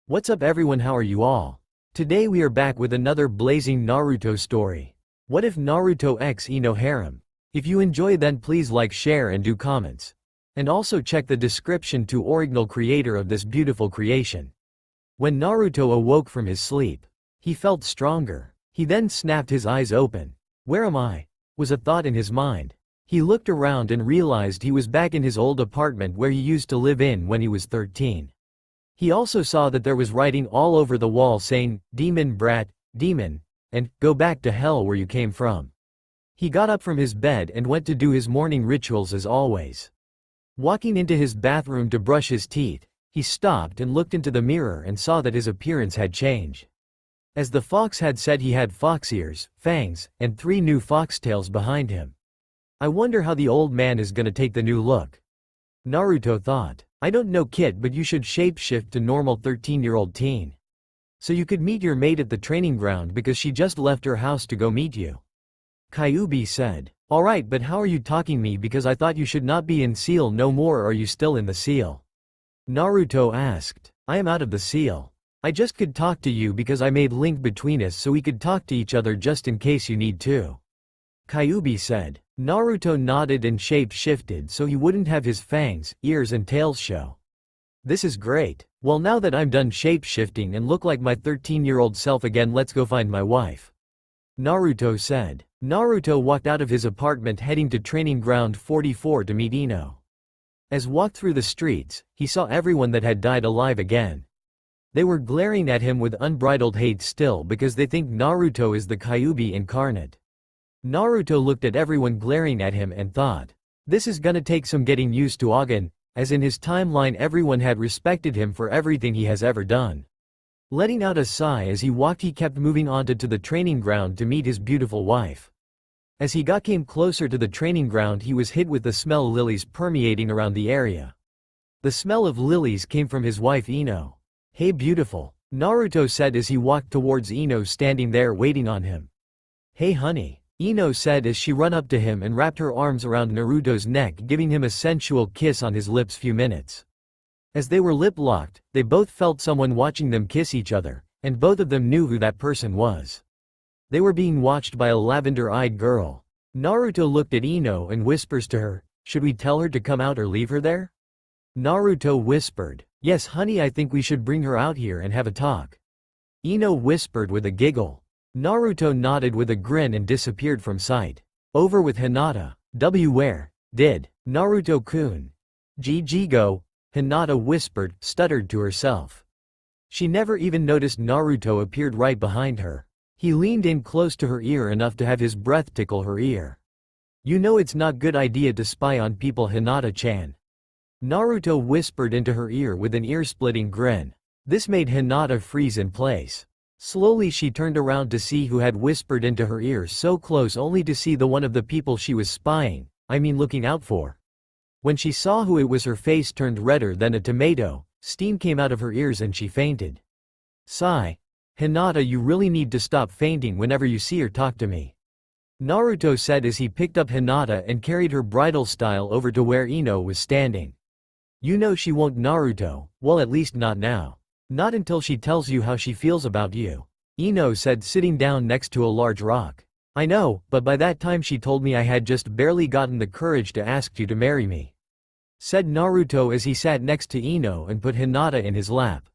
What's up everyone, how are you all? Today we are back with another blazing Naruto story. What if Naruto x Ino Harem? If you enjoy then please like, share and do comments. And also check the description to original creator of this beautiful creation. When Naruto awoke from his sleep, he felt stronger. He then snapped his eyes open. Where am I? Was a thought in his mind. He looked around and realized he was back in his old apartment where he used to live in when he was 13. He also saw that there was writing all over the wall saying, "Demon brat, demon," and "Go back to hell where you came from." He got up from his bed and went to do his morning rituals as always. Walking into his bathroom to brush his teeth, he stopped and looked into the mirror and saw that his appearance had changed. As the fox had said, he had fox ears, fangs, and 3 new foxtails behind him. I wonder how the old man is gonna take the new look. Naruto thought. I don't know kid, but you should shapeshift to normal 13-year-old teen. So you could meet your mate at the training ground because she just left her house to go meet you. Kyuubi said. Alright, but how are you talking me because I thought you should not be in seal no more, or are you still in the seal? Naruto asked. I am out of the seal. I just could talk to you because I made link between us so we could talk to each other just in case you need to. Kyuubi said. Naruto nodded and shape-shifted so he wouldn't have his fangs, ears and tails show. This is great. Well, now that I'm done shape-shifting and look like my 13-year-old self again, let's go find my wife. Naruto said. Naruto walked out of his apartment heading to training ground 44 to meet Ino. As walked through the streets, he saw everyone that had died alive again. They were glaring at him with unbridled hate still because they think Naruto is the Kyuubi incarnate. Naruto looked at everyone glaring at him and thought, this is gonna take some getting used to again, as in his timeline everyone had respected him for everything he has ever done. Letting out a sigh as he walked, he kept moving on to the training ground to meet his beautiful wife. As he came closer to the training ground, he was hit with the smell of lilies permeating around the area. The smell of lilies came from his wife Ino. Hey beautiful, Naruto said as he walked towards Ino standing there waiting on him. Hey honey, Ino said as she ran up to him and wrapped her arms around Naruto's neck, giving him a sensual kiss on his lips few minutes. As they were lip-locked, they both felt someone watching them kiss each other, and both of them knew who that person was. They were being watched by a lavender-eyed girl. Naruto looked at Ino and whispers to her, should we tell her to come out or leave her there? Naruto whispered, yes honey, I think we should bring her out here and have a talk. Ino whispered with a giggle. Naruto nodded with a grin and disappeared from sight. Over with Hinata. Where did Naruto-kun GG go? Hinata whispered, stuttered to herself. She never even noticed Naruto appeared right behind her. He leaned in close to her ear enough to have his breath tickle her ear. You know it's not good idea to spy on people, Hinata-chan. Naruto whispered into her ear with an ear-splitting grin. This made Hinata freeze in place. Slowly she turned around to see who had whispered into her ear so close, only to see the one of the people she was spying, looking out for. When she saw who it was, her face turned redder than a tomato, steam came out of her ears and she fainted. Sigh. Hinata, you really need to stop fainting whenever you see her, talk to me. Naruto said as he picked up Hinata and carried her bridal style over to where Ino was standing. You know she won't, Naruto, well at least not now. Not until she tells you how she feels about you. Ino said, sitting down next to a large rock. I know, but by that time she told me I had just barely gotten the courage to ask you to marry me. Said Naruto as he sat next to Ino and put Hinata in his lap.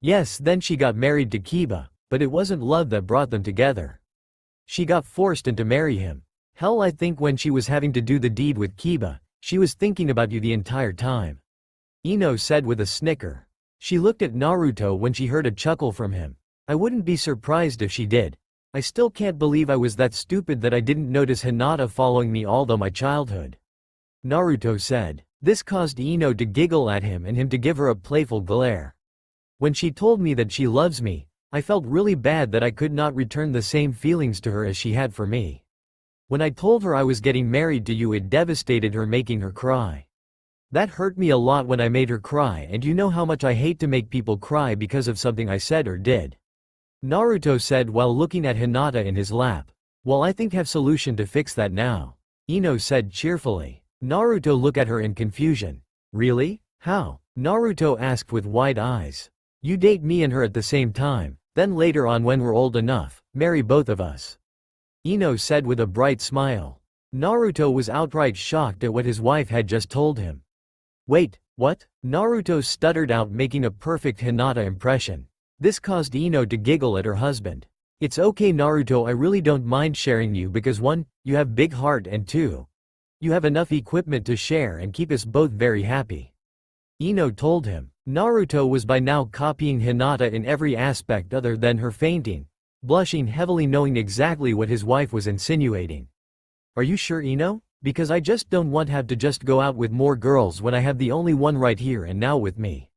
Yes, then she got married to Kiba, but it wasn't love that brought them together. She got forced into marry him. Hell, I think when she was having to do the deed with Kiba, she was thinking about you the entire time. Ino said with a snicker. She looked at Naruto when she heard a chuckle from him. I wouldn't be surprised if she did. I still can't believe I was that stupid that I didn't notice Hinata following me all through my childhood. Naruto said. This caused Ino to giggle at him and him to give her a playful glare. When she told me that she loves me, I felt really bad that I could not return the same feelings to her as she had for me. When I told her I was getting married to you, it devastated her, making her cry. That hurt me a lot when I made her cry, and you know how much I hate to make people cry because of something I said or did. Naruto said while looking at Hinata in his lap. Well, I think have solution to fix that now. Ino said cheerfully. Naruto looked at her in confusion. Really? How? Naruto asked with wide eyes. You date me and her at the same time, then later on when we're old enough, marry both of us," Ino said with a bright smile. Naruto was outright shocked at what his wife had just told him. "Wait, what?" Naruto stuttered out, making a perfect Hinata impression. This caused Ino to giggle at her husband. "It's okay Naruto, I really don't mind sharing you because 1, you have big heart and 2, you have enough equipment to share and keep us both very happy," Ino told him. Naruto was by now copying Hinata in every aspect other than her fainting, blushing heavily knowing exactly what his wife was insinuating. "Are you sure Ino? Because I just don't want to have to just go out with more girls when I have the only one right here and now with me,"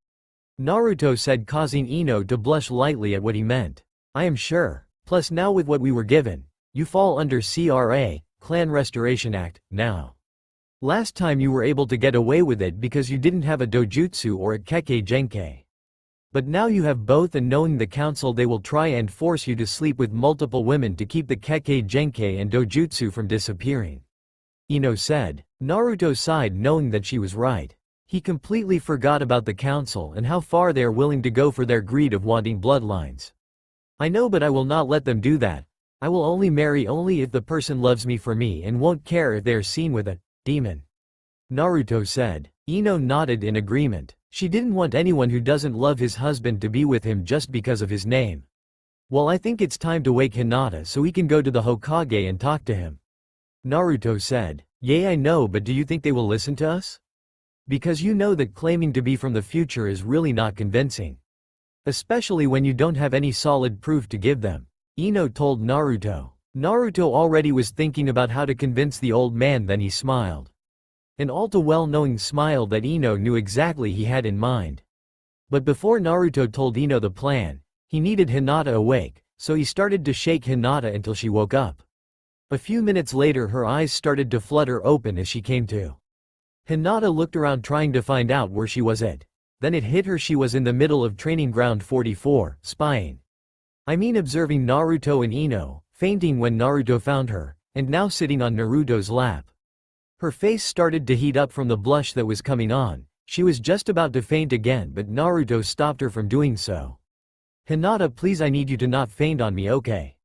Naruto said, causing Ino to blush lightly at what he meant. "I am sure. Plus now with what we were given, you fall under CRA, Clan Restoration Act, now. Last time you were able to get away with it because you didn't have a dojutsu or a kekkei genkei. But now you have both, and knowing the council they will try and force you to sleep with multiple women to keep the kekkei genkei and dojutsu from disappearing," Ino said. Naruto sighed knowing that she was right. He completely forgot about the council and how far they are willing to go for their greed of wanting bloodlines. "I know, but I will not let them do that. I will only marry only if the person loves me for me and won't care if they are seen with a demon," Naruto said. Ino nodded in agreement. She didn't want anyone who doesn't love his husband to be with him just because of his name. "Well, I think it's time to wake Hinata so we can go to the Hokage and talk to him," Naruto said. "Yay, I know, but do you think they will listen to us? Because you know that claiming to be from the future is really not convincing. Especially when you don't have any solid proof to give them," Ino told Naruto. Naruto already was thinking about how to convince the old man, then he smiled. An all too well-knowing smile that Ino knew exactly he had in mind. But before Naruto told Ino the plan, he needed Hinata awake, so he started to shake Hinata until she woke up. A few minutes later her eyes started to flutter open as she came to. Hinata looked around trying to find out where she was at. Then it hit her, she was in the middle of training ground 44, spying. I mean observing Naruto and Ino, fainting when Naruto found her, and now sitting on Naruto's lap. Her face started to heat up from the blush that was coming on. She was just about to faint again, but Naruto stopped her from doing so. "Hinata, please, I need you to not faint on me, okay?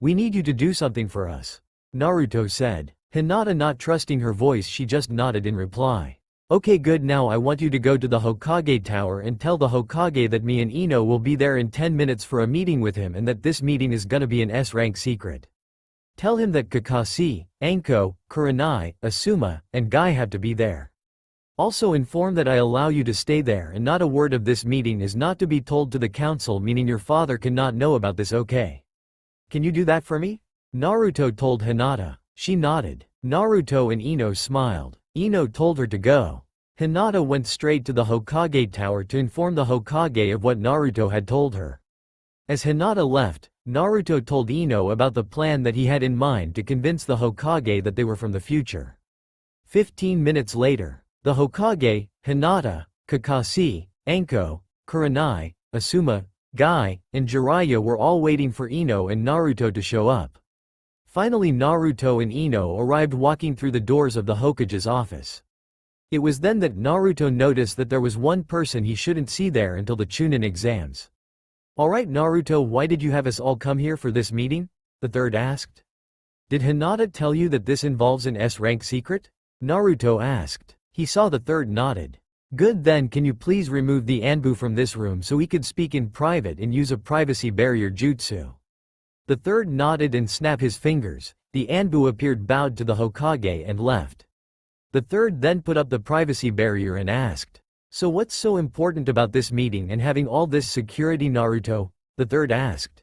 We need you to do something for us," Naruto said. Hinata not trusting her voice, she just nodded in reply. "Okay, good, now I want you to go to the Hokage Tower and tell the Hokage that me and Ino will be there in 10 minutes for a meeting with him and that this meeting is gonna be an S-rank secret. Tell him that Kakashi, Anko, Kurenai, Asuma, and Guy have to be there. Also inform that I allow you to stay there and not a word of this meeting is not to be told to the council, meaning your father cannot know about this, okay? Can you do that for me?" Naruto told Hinata. She nodded. Naruto and Ino smiled. Ino told her to go. Hinata went straight to the Hokage Tower to inform the Hokage of what Naruto had told her. As Hinata left, Naruto told Ino about the plan that he had in mind to convince the Hokage that they were from the future. 15 minutes later, the Hokage, Hinata, Kakashi, Anko, Kurenai, Asuma, Guy, and Jiraiya were all waiting for Ino and Naruto to show up. Finally Naruto and Ino arrived walking through the doors of the Hokage's office. It was then that Naruto noticed that there was one person he shouldn't see there until the Chunin exams. "Alright Naruto, why did you have us all come here for this meeting?" the third asked. "Did Hinata tell you that this involves an S-rank secret?" Naruto asked. He saw the third nodded. "Good, then can you please remove the Anbu from this room so we could speak in private and use a privacy barrier jutsu?" The third nodded and snapped his fingers. The Anbu appeared, bowed to the Hokage and left. The third then put up the privacy barrier and asked, "So what's so important about this meeting and having all this security Naruto?" the third asked.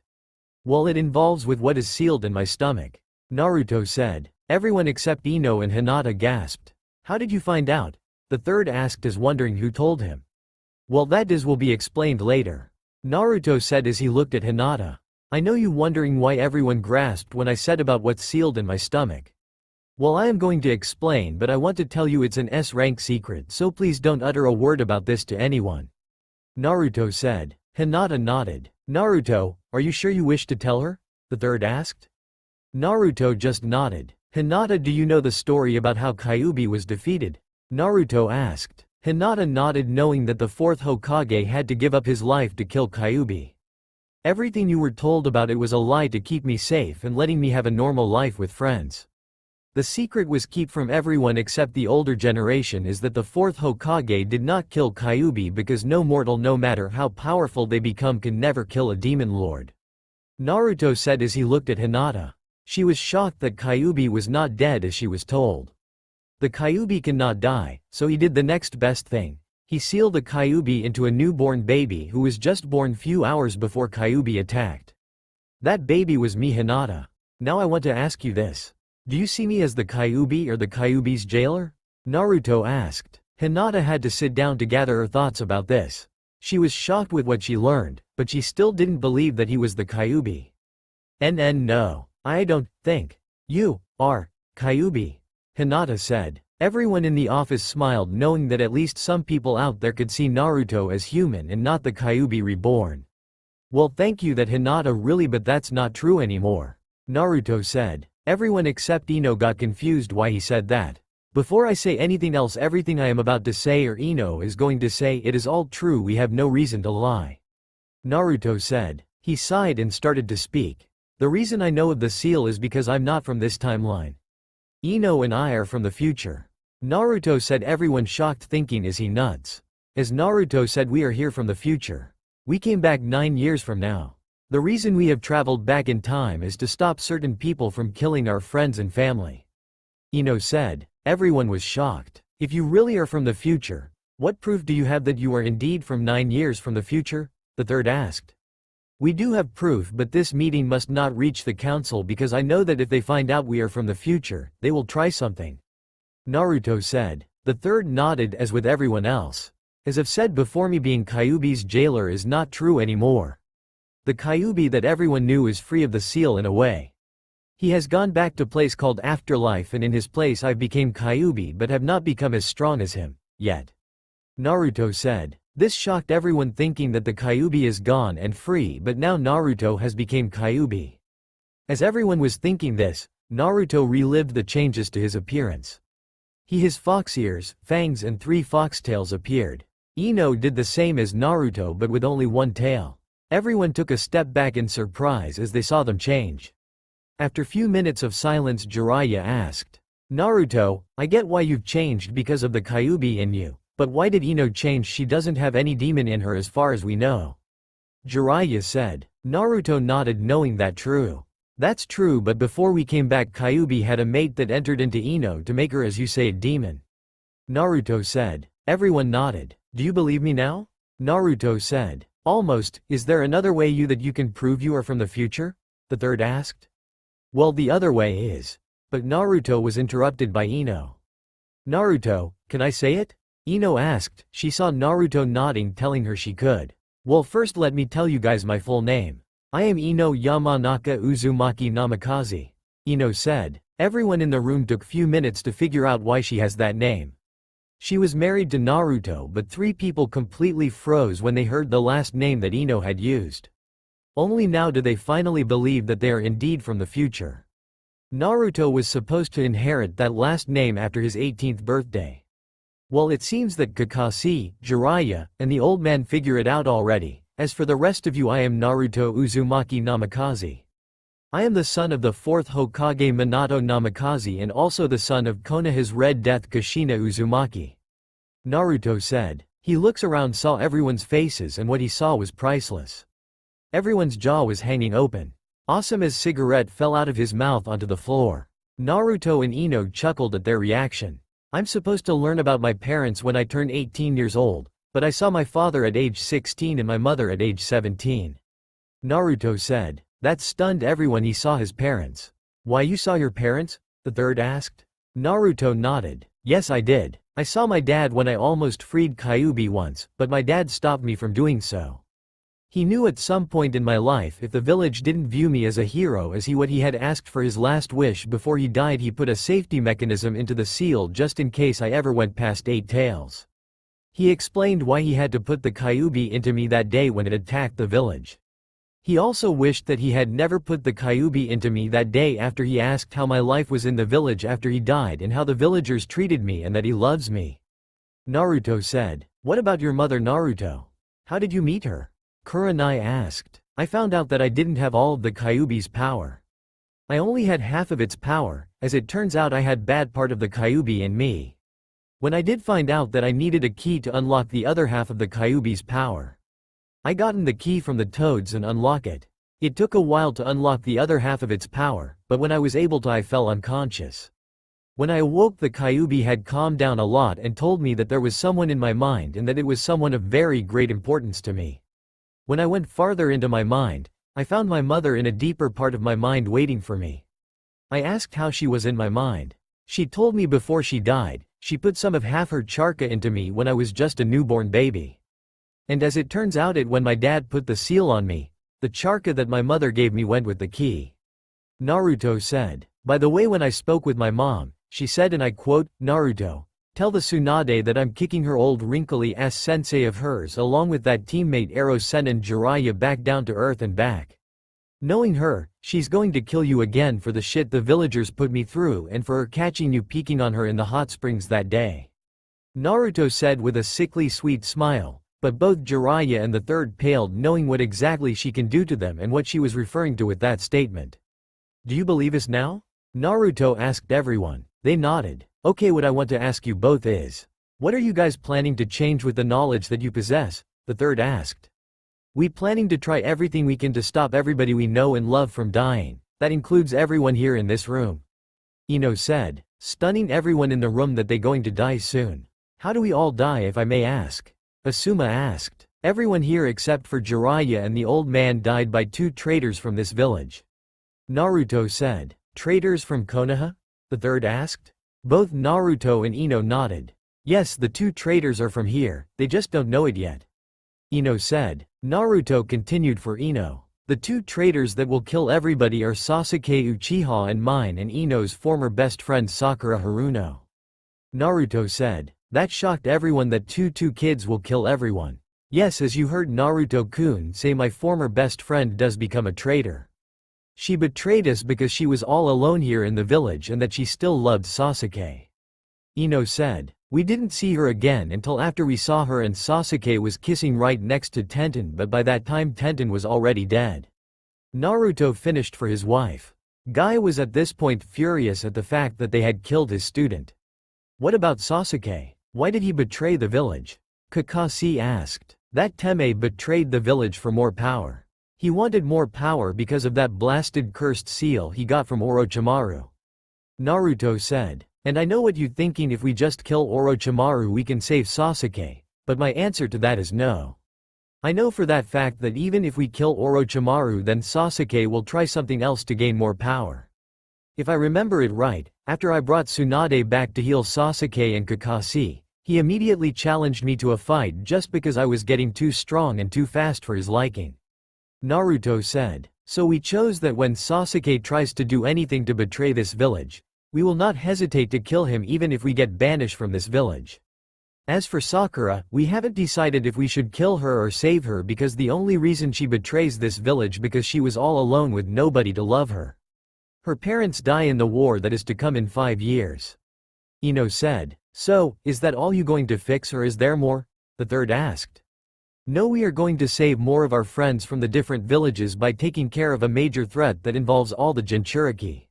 "Well, it involves with what is sealed in my stomach," Naruto said. Everyone except Ino and Hinata gasped. "How did you find out?" the third asked as wondering who told him. "Well, that will be explained later," Naruto said as he looked at Hinata. "I know you wondering why everyone grasped when I said about what's sealed in my stomach. Well, I am going to explain, but I want to tell you it's an S-rank secret, so please don't utter a word about this to anyone," Naruto said. Hinata nodded. "Naruto, are you sure you wish to tell her?" the third asked. Naruto just nodded. "Hinata, do you know the story about how Kyuubi was defeated?" Naruto asked. Hinata nodded, knowing that the fourth Hokage had to give up his life to kill Kyuubi. Everything you were told about it was a lie to keep me safe and letting me have a normal life with friends. The secret was kept from everyone except the older generation is that the fourth Hokage did not kill Kyuubi because no mortal, no matter how powerful they become, can never kill a demon lord. Naruto said as he looked at Hinata. She was shocked that Kyuubi was not dead as she was told. The Kyuubi cannot die, so he did the next best thing. He sealed the Kyuubi into a newborn baby who was just born few hours before Kyuubi attacked. That baby was me, Hinata. Now I want to ask you this. Do you see me as the Kyuubi or the Kyuubi's jailer? Naruto asked. Hinata had to sit down to gather her thoughts about this. She was shocked with what she learned, but she still didn't believe that he was the Kyuubi. No. I don't think you are Kyuubi, Hinata said. Everyone in the office smiled, knowing that at least some people out there could see Naruto as human and not the Kyuubi reborn. Well, thank you that, Hinata, really, but that's not true anymore, Naruto said. Everyone except Ino got confused why he said that. Before I say anything else, everything I am about to say or Ino is going to say, it is all true, we have no reason to lie, Naruto said. He sighed and started to speak. The reason I know of the seal is because I'm not from this timeline. Ino and I are from the future, Naruto said. Everyone shocked, thinking, is he nuts? As Naruto said, we are here from the future. We came back 9 years from now. The reason we have traveled back in time is to stop certain people from killing our friends and family, Ino said. Everyone was shocked. If you really are from the future, what proof do you have that you are indeed from 9 years from the future? The third asked. We do have proof, but this meeting must not reach the council because I know that if they find out we are from the future, they will try something, Naruto said. The third nodded, as with everyone else. As I've said before, me being Kyuubi's jailer is not true anymore. The Kyuubi that everyone knew is free of the seal in a way. He has gone back to place called Afterlife, and in his place I became Kyuubi but have not become as strong as him, yet, Naruto said. This shocked everyone, thinking that the Kyuubi is gone and free, but now Naruto has become Kyuubi. As everyone was thinking this, Naruto relived the changes to his appearance. His fox ears, fangs and 3 foxtails appeared. Ino did the same as Naruto but with only 1 tail. Everyone took a step back in surprise as they saw them change. After few minutes of silence, Jiraiya asked, Naruto, I get why you've changed because of the Kyuubi in you, but why did Ino change? She doesn't have any demon in her as far as we know, Jiraiya said. Naruto nodded, knowing that true. That's true, but before we came back Kyuubi had a mate that entered into Ino to make her, as you say, a demon, Naruto said. Everyone nodded. Do you believe me now? Naruto said. Almost. Is there another way that you can prove you are from the future? The third asked. Well, the other way is. But Naruto was interrupted by Ino. Naruto, can I say it? Ino asked. She saw Naruto nodding, telling her she could. Well, first let me tell you guys my full name. I am Ino Yamanaka Uzumaki Namikaze, Ino said. Everyone in the room took few minutes to figure out why she has that name. She was married to Naruto, but 3 people completely froze when they heard the last name that Ino had used. Only now do they finally believe that they are indeed from the future. Naruto was supposed to inherit that last name after his 18th birthday. Well, it seems that Kakashi, Jiraiya, and the old man figure it out already. As for the rest of you, I am Naruto Uzumaki Namikaze. I am the son of the 4th Hokage Minato Namikaze and also the son of Konoha's Red Death Kushina Uzumaki, Naruto said. He looks around, saw everyone's faces, and what he saw was priceless. Everyone's jaw was hanging open. Asuma's cigarette fell out of his mouth onto the floor. Naruto and Ino chuckled at their reaction. I'm supposed to learn about my parents when I turn 18 years old, but I saw my father at age 16 and my mother at age 17, Naruto said. That stunned everyone. He saw his parents. Why, you saw your parents? The third asked. Naruto nodded. Yes, I did. I saw my dad when I almost freed Kyuubi once, but my dad stopped me from doing so. He knew at some point in my life if the village didn't view me as a hero as what he had asked for his last wish before he died, he put a safety mechanism into the seal just in case I ever went past 8 tails. He explained why he had to put the Kyuubi into me that day when it attacked the village. He also wished that he had never put the Kyuubi into me that day after he asked how my life was in the village after he died and how the villagers treated me and that he loves me. Naruto said. What about your mother Naruto? How did you meet her? Kurenai asked. I found out that I didn't have all of the Kyuubi's power. I only had half of its power, as it turns out I had bad part of the Kyuubi in me. When I did find out that I needed a key to unlock the other half of the Kyuubi's power, I gotten the key from the toads and unlock it. It took a while to unlock the other half of its power, but when I was able to I fell unconscious. When I awoke the Kyuubi had calmed down a lot and told me that there was someone in my mind and that it was someone of very great importance to me. When I went farther into my mind, I found my mother in a deeper part of my mind waiting for me. I asked how she was in my mind. She told me before she died, she put some of half her charka into me when I was just a newborn baby. And as it turns out when my dad put the seal on me, the charka that my mother gave me went with the key. Naruto said. By the way, when I spoke with my mom, she said, and I quote, Naruto, tell the Tsunade that I'm kicking her old wrinkly ass sensei of hers along with that teammate Erosen and Jiraiya back down to earth and back. Knowing her, she's going to kill you again for the shit the villagers put me through and for her catching you peeking on her in the hot springs that day. Naruto said with a sickly sweet smile, but both Jiraiya and the third paled knowing what exactly she can do to them and what she was referring to with that statement. Do you believe us now? Naruto asked everyone. They nodded. Okay, what I want to ask you both is, what are you guys planning to change with the knowledge that you possess? The third asked. We planning to try everything we can to stop everybody we know and love from dying. That includes everyone here in this room. Ino said, stunning everyone in the room that they going to die soon. How do we all die if I may ask? Asuma asked. Everyone here except for Jiraiya and the old man died by 2 traitors from this village. Naruto said. Traitors from Konoha? The third asked. Both Naruto and Ino nodded. Yes, the 2 traitors are from here, they just don't know it yet. Ino said. Naruto continued for Ino. The 2 traitors that will kill everybody are Sasuke Uchiha and mine and Ino's former best friend Sakura Haruno. Naruto said. That shocked everyone that 2 kids will kill everyone. Yes, as you heard Naruto-kun say, my former best friend does become a traitor. She betrayed us because she was all alone here in the village and that she still loved Sasuke. Ino said. We didn't see her again until after we saw her and Sasuke was kissing right next to Tenten, but by that time Tenten was already dead. Naruto finished for his wife. Guy was at this point furious at the fact that they had killed his student. What about Sasuke? Why did he betray the village? Kakashi asked. That Teme betrayed the village for more power. He wanted more power because of that blasted cursed seal he got from Orochimaru. Naruto said. And I know what you're thinking, if we just kill Orochimaru we can save Sasuke, but my answer to that is no. I know for that fact that even if we kill Orochimaru then Sasuke will try something else to gain more power. If I remember it right, after I brought Tsunade back to heal Sasuke and Kakashi, he immediately challenged me to a fight just because I was getting too strong and too fast for his liking. Naruto said. So we chose that when Sasuke tries to do anything to betray this village, we will not hesitate to kill him even if we get banished from this village. As for Sakura, we haven't decided if we should kill her or save her because the only reason she betrays this village because she was all alone with nobody to love her. Her parents die in the war that is to come in 5 years. Ino said. So, is that all you going to fix or is there more? The third asked. No, we are going to save more of our friends from the different villages by taking care of a major threat that involves all the Jinchuriki.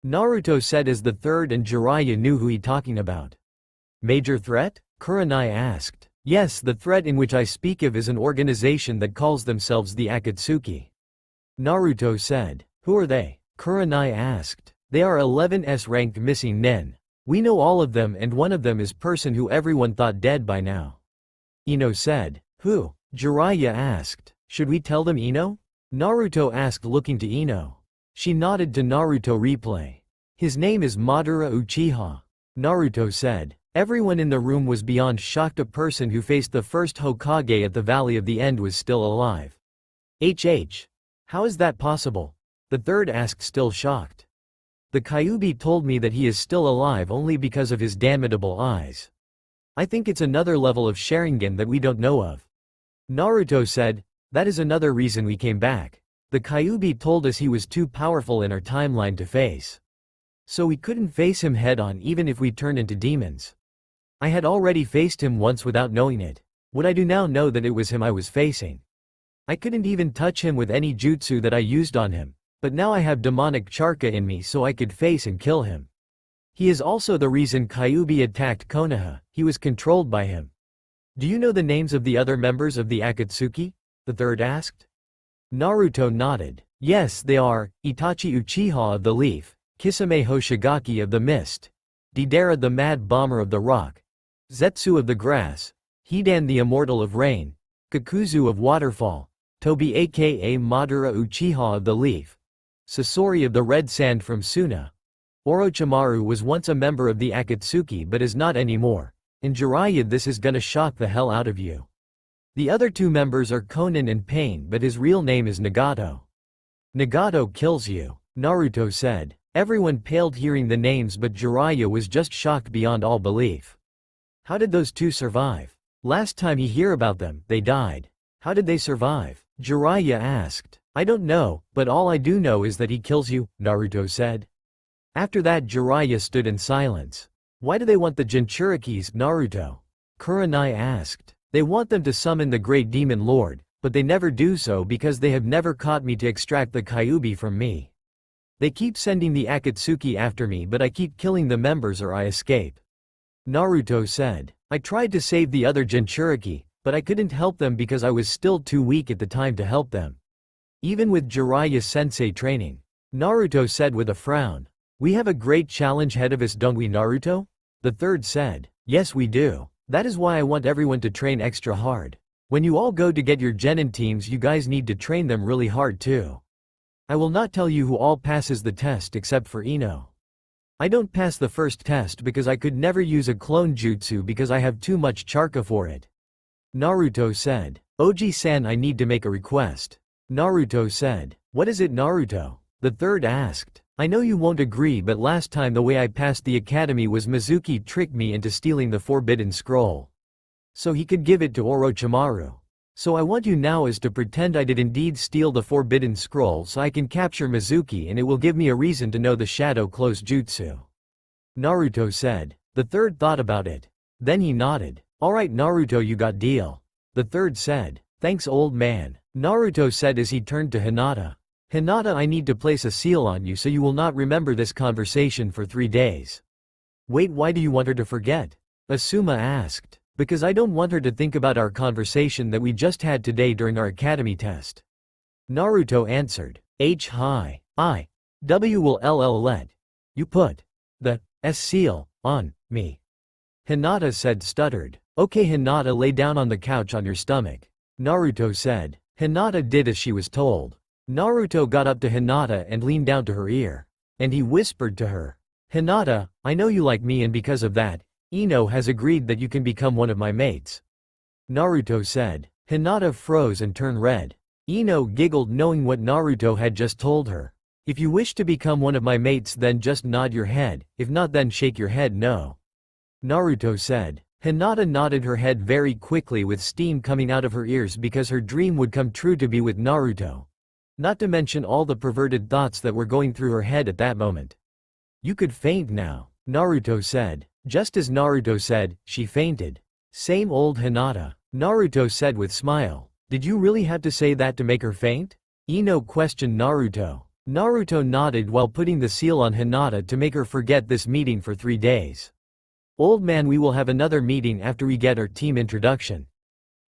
Naruto said as the third and Jiraiya knew who he talking about. Major threat? Kurenai asked. Yes, the threat in which I speak of is an organization that calls themselves the Akatsuki. Naruto said. Who are they? Kurenai asked. They are 11s ranked missing nen. We know all of them and one of them is person who everyone thought dead by now. Ino said. Who? Jiraiya asked. Should we tell them Ino? Naruto asked looking to Ino. She nodded to Naruto replay. His name is Madara Uchiha. Naruto said. Everyone in the room was beyond shocked. A person who faced the first Hokage at the Valley of the End was still alive. How is that possible? The third asked still shocked. The Kyuubi told me that he is still alive only because of his damnable eyes. I think it's another level of Sharingan that we don't know of. Naruto said, that is another reason we came back. The Kyuubi told us he was too powerful in our timeline to face. So we couldn't face him head on even if we turned into demons. I had already faced him once without knowing it. Would I do now know that it was him I was facing? I couldn't even touch him with any jutsu that I used on him, but now I have demonic charka in me so I could face and kill him. He is also the reason Kyuubi attacked Konoha, he was controlled by him. Do you know the names of the other members of the Akatsuki? The third asked. Naruto nodded. Yes, they are, Itachi Uchiha of the Leaf, Kisame Hoshigaki of the Mist, Deidara the Mad Bomber of the Rock, Zetsu of the Grass, Hidan the Immortal of Rain, Kakuzu of Waterfall, Tobi aka Madara Uchiha of the Leaf, Sasori of the Red Sand from Suna. Orochimaru was once a member of the Akatsuki but is not anymore. In Jiraiya this is gonna shock the hell out of you. The other two members are Konan and Pain but his real name is Nagato. Nagato kills you, Naruto said. Everyone paled hearing the names but Jiraiya was just shocked beyond all belief. How did those two survive? Last time he hear about them, they died. How did they survive? Jiraiya asked. I don't know, but all I do know is that he kills you, Naruto said. After that Jiraiya stood in silence. Why do they want the Jinchurikis, Naruto? Kurenai asked. They want them to summon the great demon lord, but they never do so because they have never caught me to extract the Kyuubi from me. They keep sending the Akatsuki after me but I keep killing the members or I escape. Naruto said. I tried to save the other Jinchuriki, but I couldn't help them because I was still too weak at the time to help them. Even with Jiraiya-sensei training. Naruto said with a frown. We have a great challenge ahead of us, don't we, Naruto? The third said. Yes we do. That is why I want everyone to train extra hard. When you all go to get your genin teams you guys need to train them really hard too. I will not tell you who all passes the test except for Ino. I don't pass the first test because I could never use a clone jutsu because I have too much charka for it. Naruto said. Oji-san, I need to make a request. Naruto said. What is it, Naruto? The third asked. I know you won't agree but last time the way I passed the academy was Mizuki tricked me into stealing the forbidden scroll. So he could give it to Orochimaru. So I want you now is to pretend I did indeed steal the forbidden scroll so I can capture Mizuki and it will give me a reason to know the shadow close jutsu. Naruto said. The third thought about it. Then he nodded. Alright Naruto, you got deal. The third said. Thanks old man. Naruto said as he turned to Hinata. Hinata, I need to place a seal on you so you will not remember this conversation for 3 days. Wait, why do you want her to forget? Asuma asked. Because I don't want her to think about our conversation that we just had today during our academy test. Naruto answered. Hi. W will let you put the S seal on me. Hinata said stuttered. Okay Hinata, lay down on the couch on your stomach. Naruto said. Hinata did as she was told. Naruto got up to Hinata and leaned down to her ear. And he whispered to her. Hinata, I know you like me and because of that, Ino has agreed that you can become one of my mates. Naruto said. Hinata froze and turned red. Ino giggled knowing what Naruto had just told her. If you wish to become one of my mates then just nod your head, if not then shake your head no. Naruto said. Hinata nodded her head very quickly with steam coming out of her ears because her dream would come true to be with Naruto. Not to mention all the perverted thoughts that were going through her head at that moment. You could faint now, Naruto said. Just as Naruto said, she fainted. Same old Hinata, Naruto said with smile. Did you really have to say that to make her faint? Ino questioned Naruto. Naruto nodded while putting the seal on Hinata to make her forget this meeting for 3 days. Old man, we will have another meeting after we get our team introduction.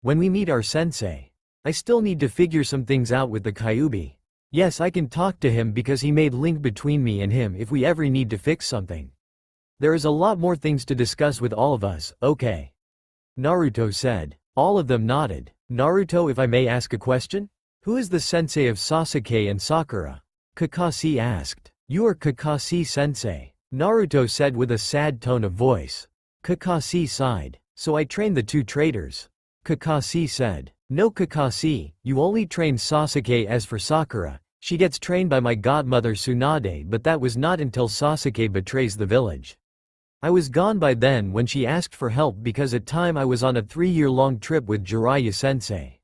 When we meet our sensei. I still need to figure some things out with the Kyuubi. Yes, I can talk to him because he made link between me and him if we ever need to fix something. There is a lot more things to discuss with all of us, okay? Naruto said. All of them nodded. Naruto, if I may ask a question? Who is the sensei of Sasuke and Sakura? Kakashi asked. You are Kakashi sensei, Naruto said with a sad tone of voice. Kakashi sighed. So I trained the two traitors. Kakashi said. No Kakashi, you only train Sasuke. As for Sakura, she gets trained by my godmother Tsunade but that was not until Sasuke betrays the village. I was gone by then when she asked for help because at time I was on a 3-year-long trip with Jiraiya sensei.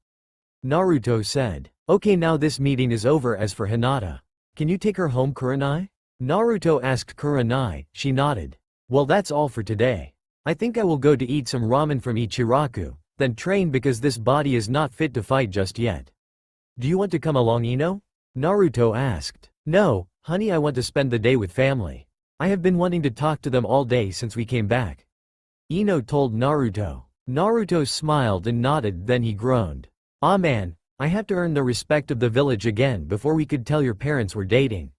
Naruto said. Okay, now this meeting is over. As for Hinata. Can you take her home, Kurenai? Naruto asked Kurenai. She nodded. Well, that's all for today. I think I will go to eat some ramen from Ichiraku, then train because this body is not fit to fight just yet. Do you want to come along, Ino? Naruto asked. No, honey, I want to spend the day with family. I have been wanting to talk to them all day since we came back. Ino told Naruto. Naruto smiled and nodded, then he groaned. Ah man, I have to earn the respect of the village again before we could tell your parents we're dating.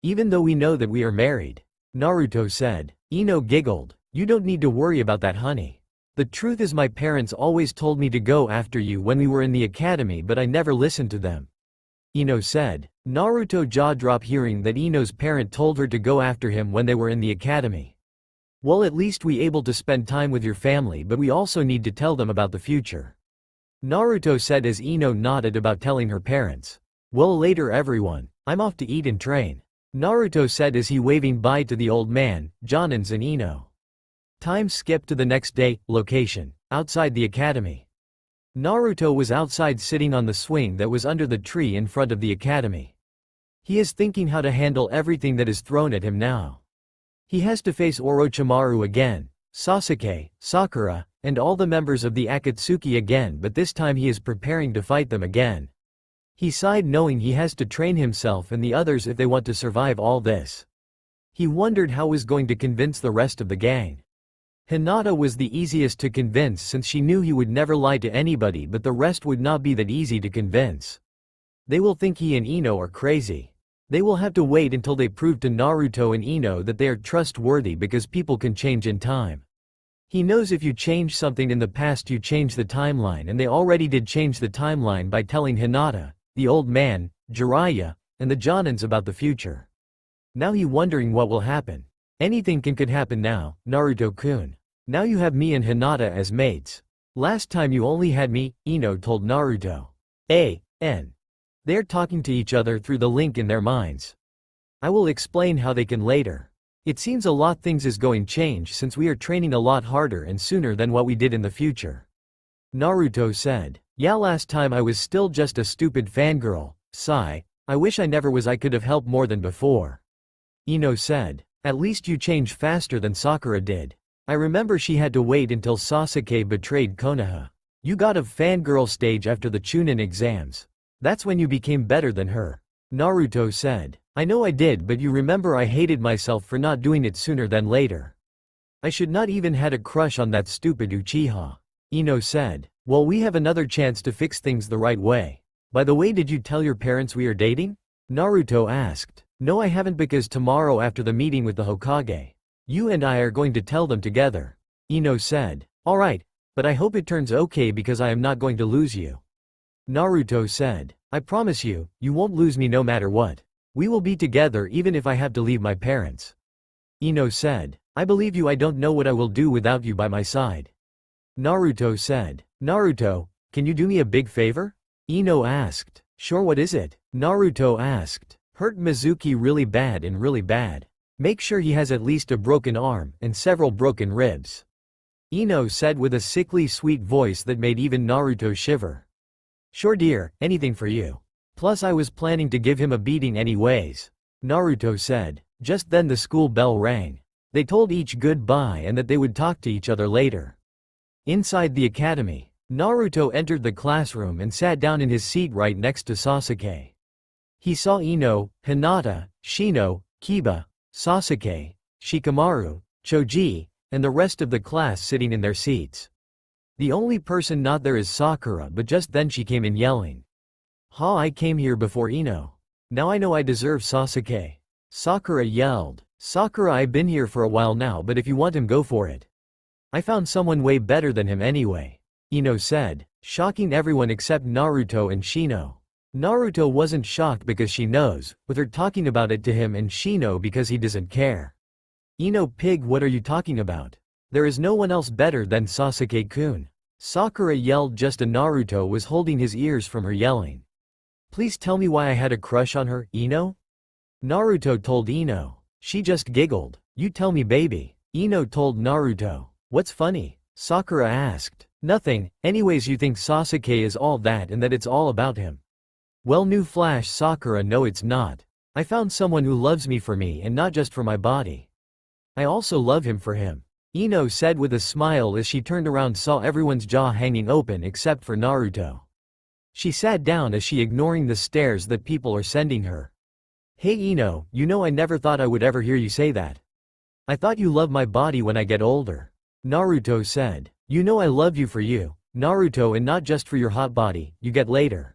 Even though we know that we are married. Naruto said. Ino giggled. You don't need to worry about that, honey. The truth is my parents always told me to go after you when we were in the academy, but I never listened to them. Ino said. Naruto jaw-dropped hearing that Ino's parent told her to go after him when they were in the academy. Well, at least we able to spend time with your family, but we also need to tell them about the future. Naruto said as Ino nodded about telling her parents. Well, later everyone, I'm off to eat and train. Naruto said as he waving bye to the old man, Jonins and Ino. Time skipped to the next day, location, outside the academy. Naruto was outside sitting on the swing that was under the tree in front of the academy. He is thinking how to handle everything that is thrown at him now. He has to face Orochimaru again, Sasuke, Sakura, and all the members of the Akatsuki again, but this time he is preparing to fight them again. He sighed knowing he has to train himself and the others if they want to survive all this. He wondered how he was going to convince the rest of the gang. Hinata was the easiest to convince since she knew he would never lie to anybody, but the rest would not be that easy to convince. They will think he and Ino are crazy. They will have to wait until they prove to Naruto and Ino that they are trustworthy because people can change in time. He knows if you change something in the past you change the timeline, and they already did change the timeline by telling Hinata, the old man, Jiraiya, and the Jonins about the future. Now he wondering what will happen. Anything could happen now, Naruto-kun. Now you have me and Hinata as mates. Last time you only had me, Ino told Naruto. They're talking to each other through the link in their minds. I will explain how they can later. It seems a lot things is going change since we are training a lot harder and sooner than what we did in the future. Naruto said. Yeah, last time I was still just a stupid fangirl. Sigh. I wish I never was. I could have helped more than before. Ino said. At least you change faster than Sakura did. I remember she had to wait until Sasuke betrayed Konoha. You got of fangirl stage after the Chunin exams. That's when you became better than her. Naruto said. I know I did, but you remember I hated myself for not doing it sooner than later. I should not even had a crush on that stupid Uchiha. Ino said. Well, we have another chance to fix things the right way. By the way, did you tell your parents we are dating? Naruto asked. No, I haven't, because tomorrow after the meeting with the Hokage, you and I are going to tell them together. Ino said. Alright, but I hope it turns okay because I am not going to lose you. Naruto said. I promise you, you won't lose me no matter what. We will be together even if I have to leave my parents. Ino said. I believe you. I don't know what I will do without you by my side. Naruto said. Naruto, can you do me a big favor? Ino asked. Sure, what is it? Naruto asked. Hurt Mizuki really bad and really bad. Make sure he has at least a broken arm and several broken ribs. Ino said with a sickly sweet voice that made even Naruto shiver. Sure dear, anything for you. Plus I was planning to give him a beating anyways. Naruto said. Just then the school bell rang. They told each goodbye and that they would talk to each other later. Inside the academy, Naruto entered the classroom and sat down in his seat right next to Sasuke. He saw Ino, Hinata, Shino, Kiba, Sasuke, Shikamaru, Choji, and the rest of the class sitting in their seats. The only person not there is Sakura, but just then she came in yelling. Ha, I came here before Ino. Now I know I deserve Sasuke. Sakura yelled. Sakura, I've been here for a while now, but if you want him, go for it. I found someone way better than him anyway. Ino said, shocking everyone except Naruto and Shino. Naruto wasn't shocked because she knows, with her talking about it to him, and Shino because he doesn't care. Ino, pig, what are you talking about? There is no one else better than Sasuke-kun. Sakura yelled just as Naruto was holding his ears from her yelling. Please tell me why I had a crush on her, Ino? Naruto told Ino. She just giggled. You tell me, baby. Ino told Naruto. What's funny? Sakura asked. Nothing, anyways. You think Sasuke is all that and that it's all about him. Well, new flash, Sakura, no it's not. I found someone who loves me for me and not just for my body. I also love him for him. Ino said with a smile as she turned around, saw everyone's jaw hanging open except for Naruto. She sat down as she ignoring the stares that people are sending her. Hey Ino, you know I never thought I would ever hear you say that. I thought you love my body when I get older. Naruto said. You know I love you for you, Naruto, and not just for your hot body you get later.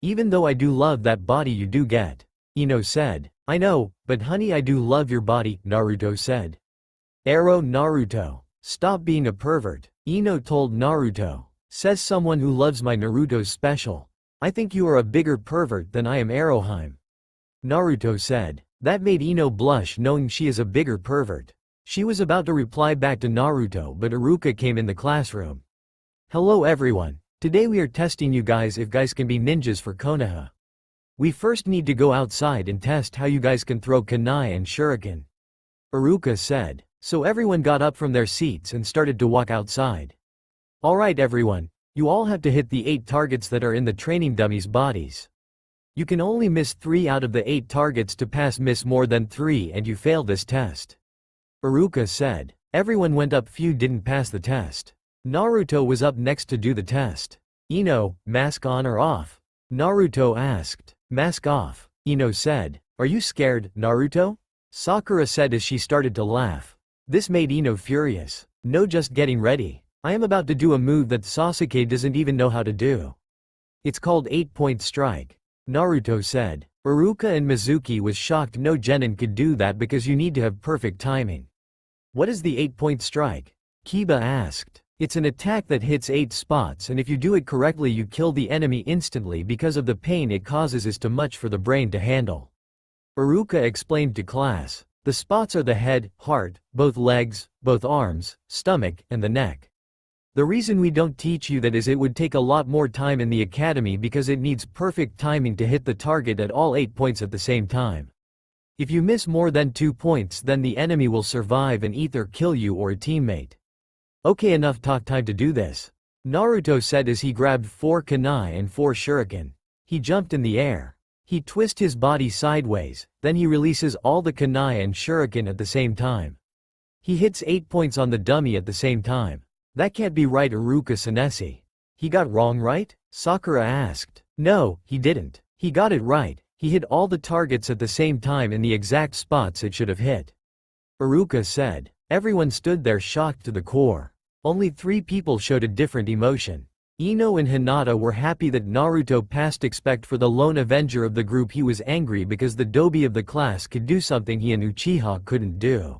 Even though I do love that body you do get. Ino said. I know, but honey I do love your body, Naruto said. Arrow Naruto. Stop being a pervert, Ino told Naruto. Says someone who loves my Naruto's special. I think you are a bigger pervert than I am, Arrowheim. Naruto said. That made Ino blush, knowing she is a bigger pervert. She was about to reply back to Naruto, but Iruka came in the classroom. Hello everyone. Today we are testing you guys if guys can be ninjas for Konoha. We first need to go outside and test how you guys can throw kunai and shuriken. Iruka said. So everyone got up from their seats and started to walk outside. Alright everyone, you all have to hit the 8 targets that are in the training dummies' bodies. You can only miss 3 out of the 8 targets to pass. Miss more than 3 and you fail this test. Iruka said. Everyone went up, few didn't pass the test. Naruto was up next to do the test. Ino, mask on or off? Naruto asked. Mask off, Ino said. Are you scared, Naruto? Sakura said as she started to laugh. This made Ino furious. No, just getting ready. I am about to do a move that Sasuke doesn't even know how to do. It's called 8-point strike. Naruto said. Iruka and Mizuki was shocked. No genin could do that because you need to have perfect timing. What is the 8-point strike? Kiba asked. It's an attack that hits 8 spots, and if you do it correctly you kill the enemy instantly because of the pain it causes is too much for the brain to handle. Iruka explained to class. The spots are the head, heart, both legs, both arms, stomach, and the neck. The reason we don't teach you that is it would take a lot more time in the academy because it needs perfect timing to hit the target at all 8 points at the same time. If you miss more than 2 points then the enemy will survive and either kill you or a teammate. Okay, enough talk, time to do this. Naruto said as he grabbed 4 kunai and 4 shuriken. He jumped in the air. He twists his body sideways, then he releases all the kunai and shuriken at the same time. He hits 8 points on the dummy at the same time. That can't be right, Iruka Senesi. He got wrong, right? Sakura asked. No, he didn't. He got it right. He hit all the targets at the same time in the exact spots it should have hit. Iruka said. Everyone stood there shocked to the core. Only 3 people showed a different emotion. Ino and Hinata were happy that Naruto passed. Except for the lone avenger of the group, he was angry because the dobi of the class could do something he and Uchiha couldn't do.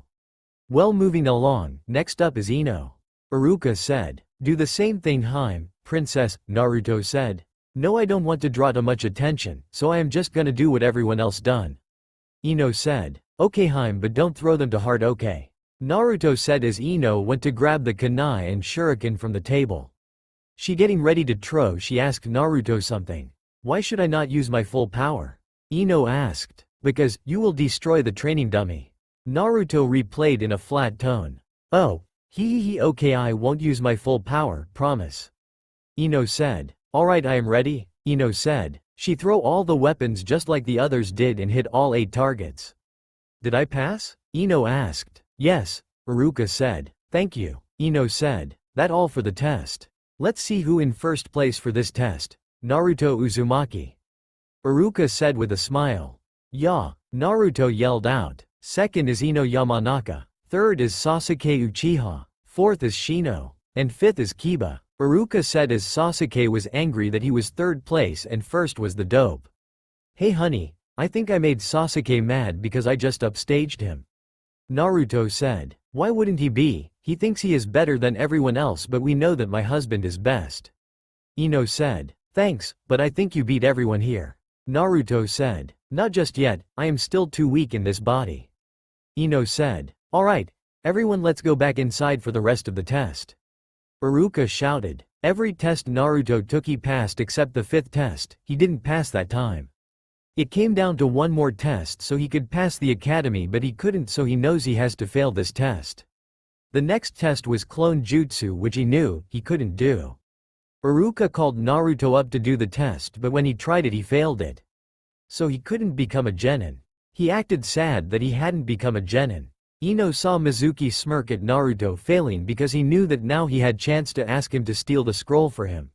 Well, moving along, next up is Ino. Iruka said. Do the same thing, Haim, princess, Naruto said. No, I don't want to draw too much attention, so I am just gonna do what everyone else done. Ino said. Okay Haim, but don't throw them too hard, okay? Naruto said as Ino went to grab the kunai and shuriken from the table. She getting ready to throw, she asked Naruto something. Why should I not use my full power? Ino asked. Because, you will destroy the training dummy. Naruto replayed in a flat tone. Oh. Okay, I won't use my full power, promise. Ino said. Alright, I am ready, Ino said. She threw all the weapons just like the others did and hit all 8 targets. Did I pass? Ino asked. Yes, Iruka said. Thank you, Ino said. That all for the test. Let's see who in first place for this test. Naruto Uzumaki. Iruka said with a smile. Ya, Naruto yelled out. Second is Ino Yamanaka. Third is Sasuke Uchiha. Fourth is Shino. And fifth is Kiba. Iruka said as Sasuke was angry that he was third place and first was the dope. Hey honey, I think I made Sasuke mad because I just upstaged him. Naruto said. Why wouldn't he be? He thinks he is better than everyone else, but we know that my husband is best. Ino said. Thanks, but I think you beat everyone here. Naruto said. Not just yet, I am still too weak in this body. Ino said. Alright, everyone, let's go back inside for the rest of the test. Iruka shouted. Every test Naruto took he passed except the 5th test, he didn't pass that time. It came down to one more test so he could pass the academy, but he couldn't, so he knows he has to fail this test. The next test was clone jutsu, which he knew he couldn't do. Iruka called Naruto up to do the test, but when he tried it he failed it. So he couldn't become a genin. He acted sad that he hadn't become a genin. Ino saw Mizuki smirk at Naruto failing because he knew that now he had chance to ask him to steal the scroll for him.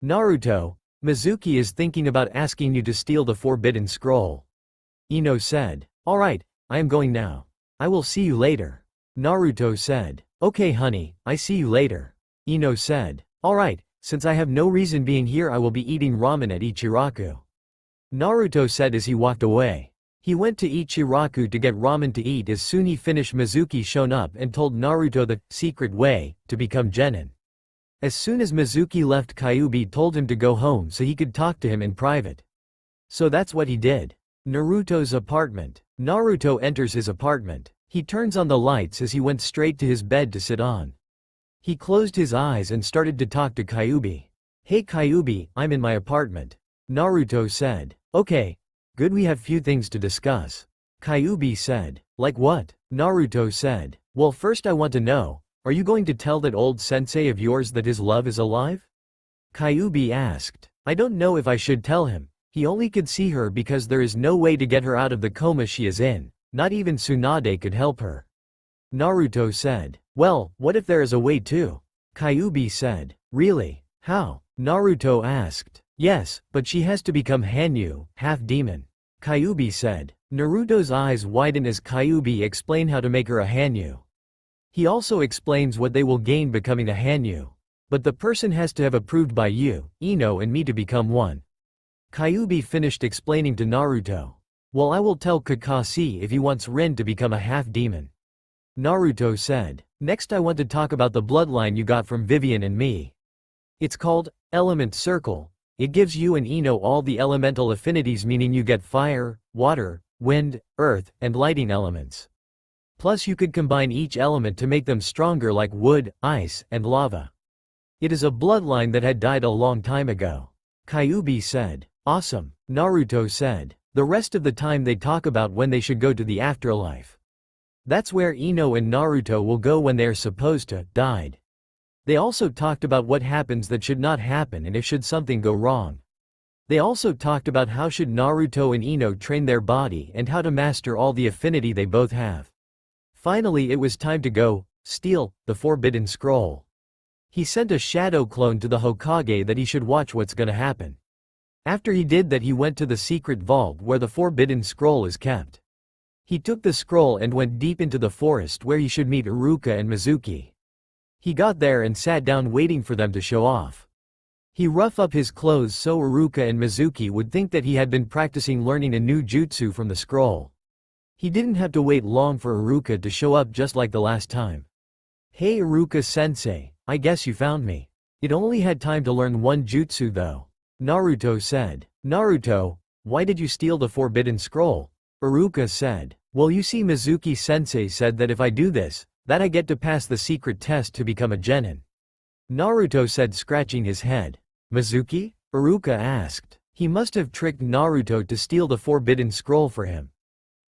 Naruto, Mizuki is thinking about asking you to steal the forbidden scroll. Ino said. Alright, I am going now. I will see you later. Naruto said. Okay honey, I see you later. Ino said. Alright, since I have no reason being here I will be eating ramen at Ichiraku. Naruto said as he walked away. He went to Ichiraku to get ramen to eat. As soon he finished, Mizuki shone up and told Naruto the secret way to become genin. As soon as Mizuki left, Kyuubi told him to go home so he could talk to him in private. So that's what he did. Naruto's apartment. Naruto enters his apartment. He turns on the lights as he went straight to his bed to sit on. He closed his eyes and started to talk to Kyuubi. Hey Kyuubi, I'm in my apartment. Naruto said. Okay. Good, we have few things to discuss. Kyuubi said. Like what? Naruto said. Well, first I want to know, are you going to tell that old sensei of yours that his love is alive? Kyuubi asked. I don't know if I should tell him. He only could see her because there is no way to get her out of the coma she is in. Not even Tsunade could help her. Naruto said. Well, what if there is a way too? Kyuubi said. Really? How? Naruto asked. Yes, but she has to become Hanyu, half demon. Kyuubi said. Naruto's eyes widen as Kyuubi explained how to make her a Hanyu. He also explains what they will gain becoming a Hanyu. But the person has to have approved by you, Ino and me to become one. Kyuubi finished explaining to Naruto. Well, I will tell Kakashi if he wants Rin to become a half-demon. Naruto said. Next I want to talk about the bloodline you got from Vivian and me. It's called Element Circle. It gives you and Ino all the elemental affinities, meaning you get fire, water, wind, earth, and lighting elements. Plus you could combine each element to make them stronger like wood, ice, and lava. It is a bloodline that had died a long time ago. Kyuubi said. Awesome. Naruto said. The rest of the time they talk about when they should go to the afterlife. That's where Ino and Naruto will go when they are supposed to died. They also talked about what happens that should not happen and if should something go wrong. They also talked about how should Naruto and Ino train their body and how to master all the affinity they both have. Finally it was time to go steal the forbidden scroll. He sent a shadow clone to the Hokage that he should watch what's gonna happen. After he did that he went to the secret vault where the forbidden scroll is kept. He took the scroll and went deep into the forest where he should meet Iruka and Mizuki. He got there and sat down waiting for them to show off. He rough up his clothes so Iruka and Mizuki would think that he had been practicing learning a new jutsu from the scroll. He didn't have to wait long for Iruka to show up just like the last time. Hey Iruka-sensei, I guess you found me. It only had time to learn one jutsu though. Naruto said. Naruto, why did you steal the forbidden scroll? Iruka said. Well, you see, Mizuki-sensei said that if I do this, that I get to pass the secret test to become a genin. Naruto said, scratching his head. Mizuki? Iruka asked. He must have tricked Naruto to steal the forbidden scroll for him.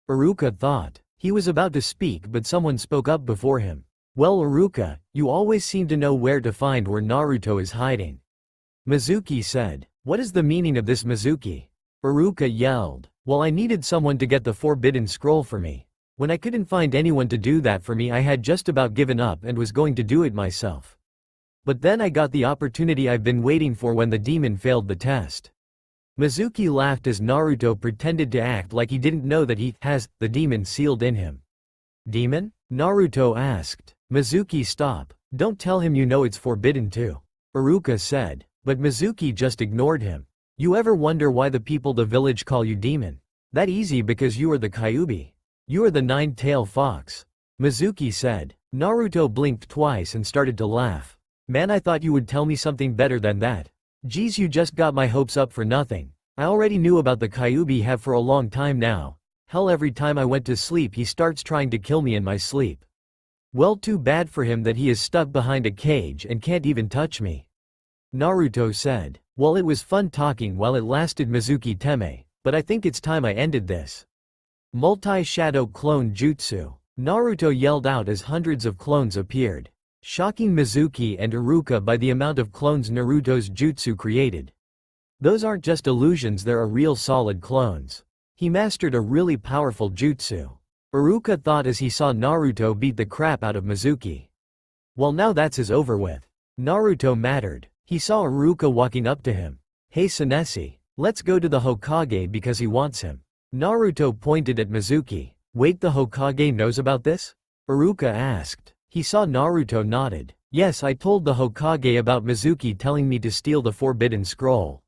Iruka thought. He was about to speak but someone spoke up before him. Well Iruka, you always seem to know where to find where Naruto is hiding. Mizuki said. What is the meaning of this, Mizuki? Iruka yelled. Well, I needed someone to get the forbidden scroll for me. When I couldn't find anyone to do that for me, I had just about given up and was going to do it myself. But then I got the opportunity I've been waiting for when the demon failed the test. Mizuki laughed as Naruto pretended to act like he didn't know that he has the demon sealed in him. Demon? Naruto asked. Mizuki, stop. Don't tell him you know it's forbidden too. Iruka said. But Mizuki just ignored him. You ever wonder why the people the village call you demon? That easy, because you are the Kyuubi. You are the nine-tailed fox. Mizuki said. Naruto blinked twice and started to laugh. Man, I thought you would tell me something better than that. Geez, you just got my hopes up for nothing. I already knew about the Kyuubi have for a long time now. Hell, every time I went to sleep he starts trying to kill me in my sleep. Well, too bad for him that he is stuck behind a cage and can't even touch me. Naruto said. Well, it was fun talking while it lasted, Mizuki Teme, but I think it's time I ended this. Multi-shadow clone jutsu. Naruto yelled out as hundreds of clones appeared, shocking Mizuki and Iruka by the amount of clones Naruto's jutsu created. Those aren't just illusions, they're real solid clones. He mastered a really powerful jutsu. Iruka thought as he saw Naruto beat the crap out of Mizuki. Well, now that's his over with. Naruto mattered. He saw Iruka walking up to him. Hey Senesi, let's go to the Hokage because he wants him. Naruto pointed at Mizuki. Wait, the Hokage knows about this? Iruka asked. He saw Naruto nodded. Yes, I told the Hokage about Mizuki telling me to steal the forbidden scroll.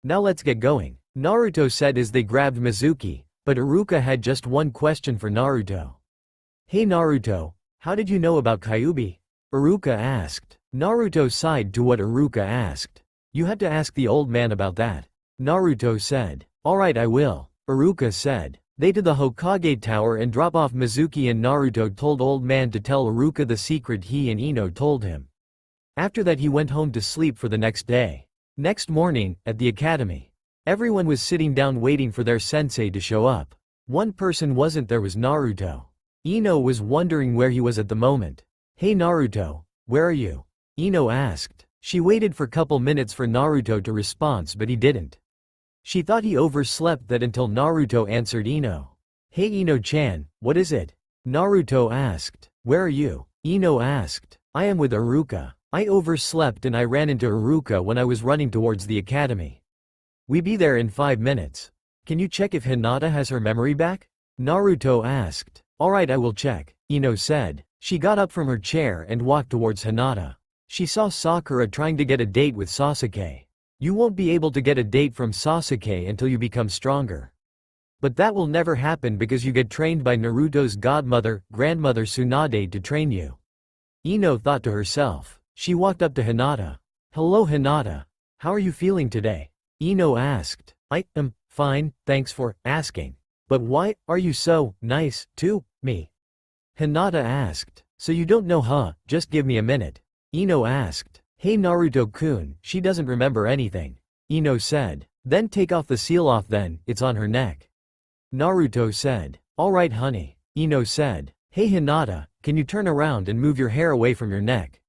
Now let's get going, Naruto said as they grabbed Mizuki, but Iruka had just one question for Naruto. Hey Naruto, how did you know about Kyuubi? Iruka asked. Naruto sighed to what Iruka asked. You had to ask the old man about that. Naruto said. Alright, I will, Iruka said. They to the Hokage tower and drop off Mizuki, and Naruto told old man to tell Iruka the secret he and Ino told him. After that he went home to sleep for the next day. Next morning, at the academy, everyone was sitting down waiting for their sensei to show up. One person wasn't there, was Naruto. Ino was wondering where he was at the moment. Hey Naruto, where are you? Ino asked. She waited for couple minutes for Naruto to respond, but he didn't. She thought he overslept that until Naruto answered Ino. Hey Ino-chan, what is it? Naruto asked. Where are you? Ino asked. I am with Iruka. I overslept and I ran into Iruka when I was running towards the academy. We be there in 5 minutes. Can you check if Hinata has her memory back? Naruto asked. Alright, I will check, Ino said. She got up from her chair and walked towards Hinata. She saw Sakura trying to get a date with Sasuke. You won't be able to get a date from Sasuke until you become stronger. But that will never happen because you get trained by Naruto's godmother, grandmother Tsunade to train you. Ino thought to herself. She walked up to Hinata. Hello Hinata. How are you feeling today? Ino asked. I am fine, thanks for asking. But why are you so nice to me? Hinata asked. So you don't know, huh? Just give me a minute. Ino asked. Hey Naruto-kun, she doesn't remember anything. Ino said. Then take off the seal off then, it's on her neck. Naruto said. Alright honey. Ino said. Hey Hinata, can you turn around and move your hair away from your neck?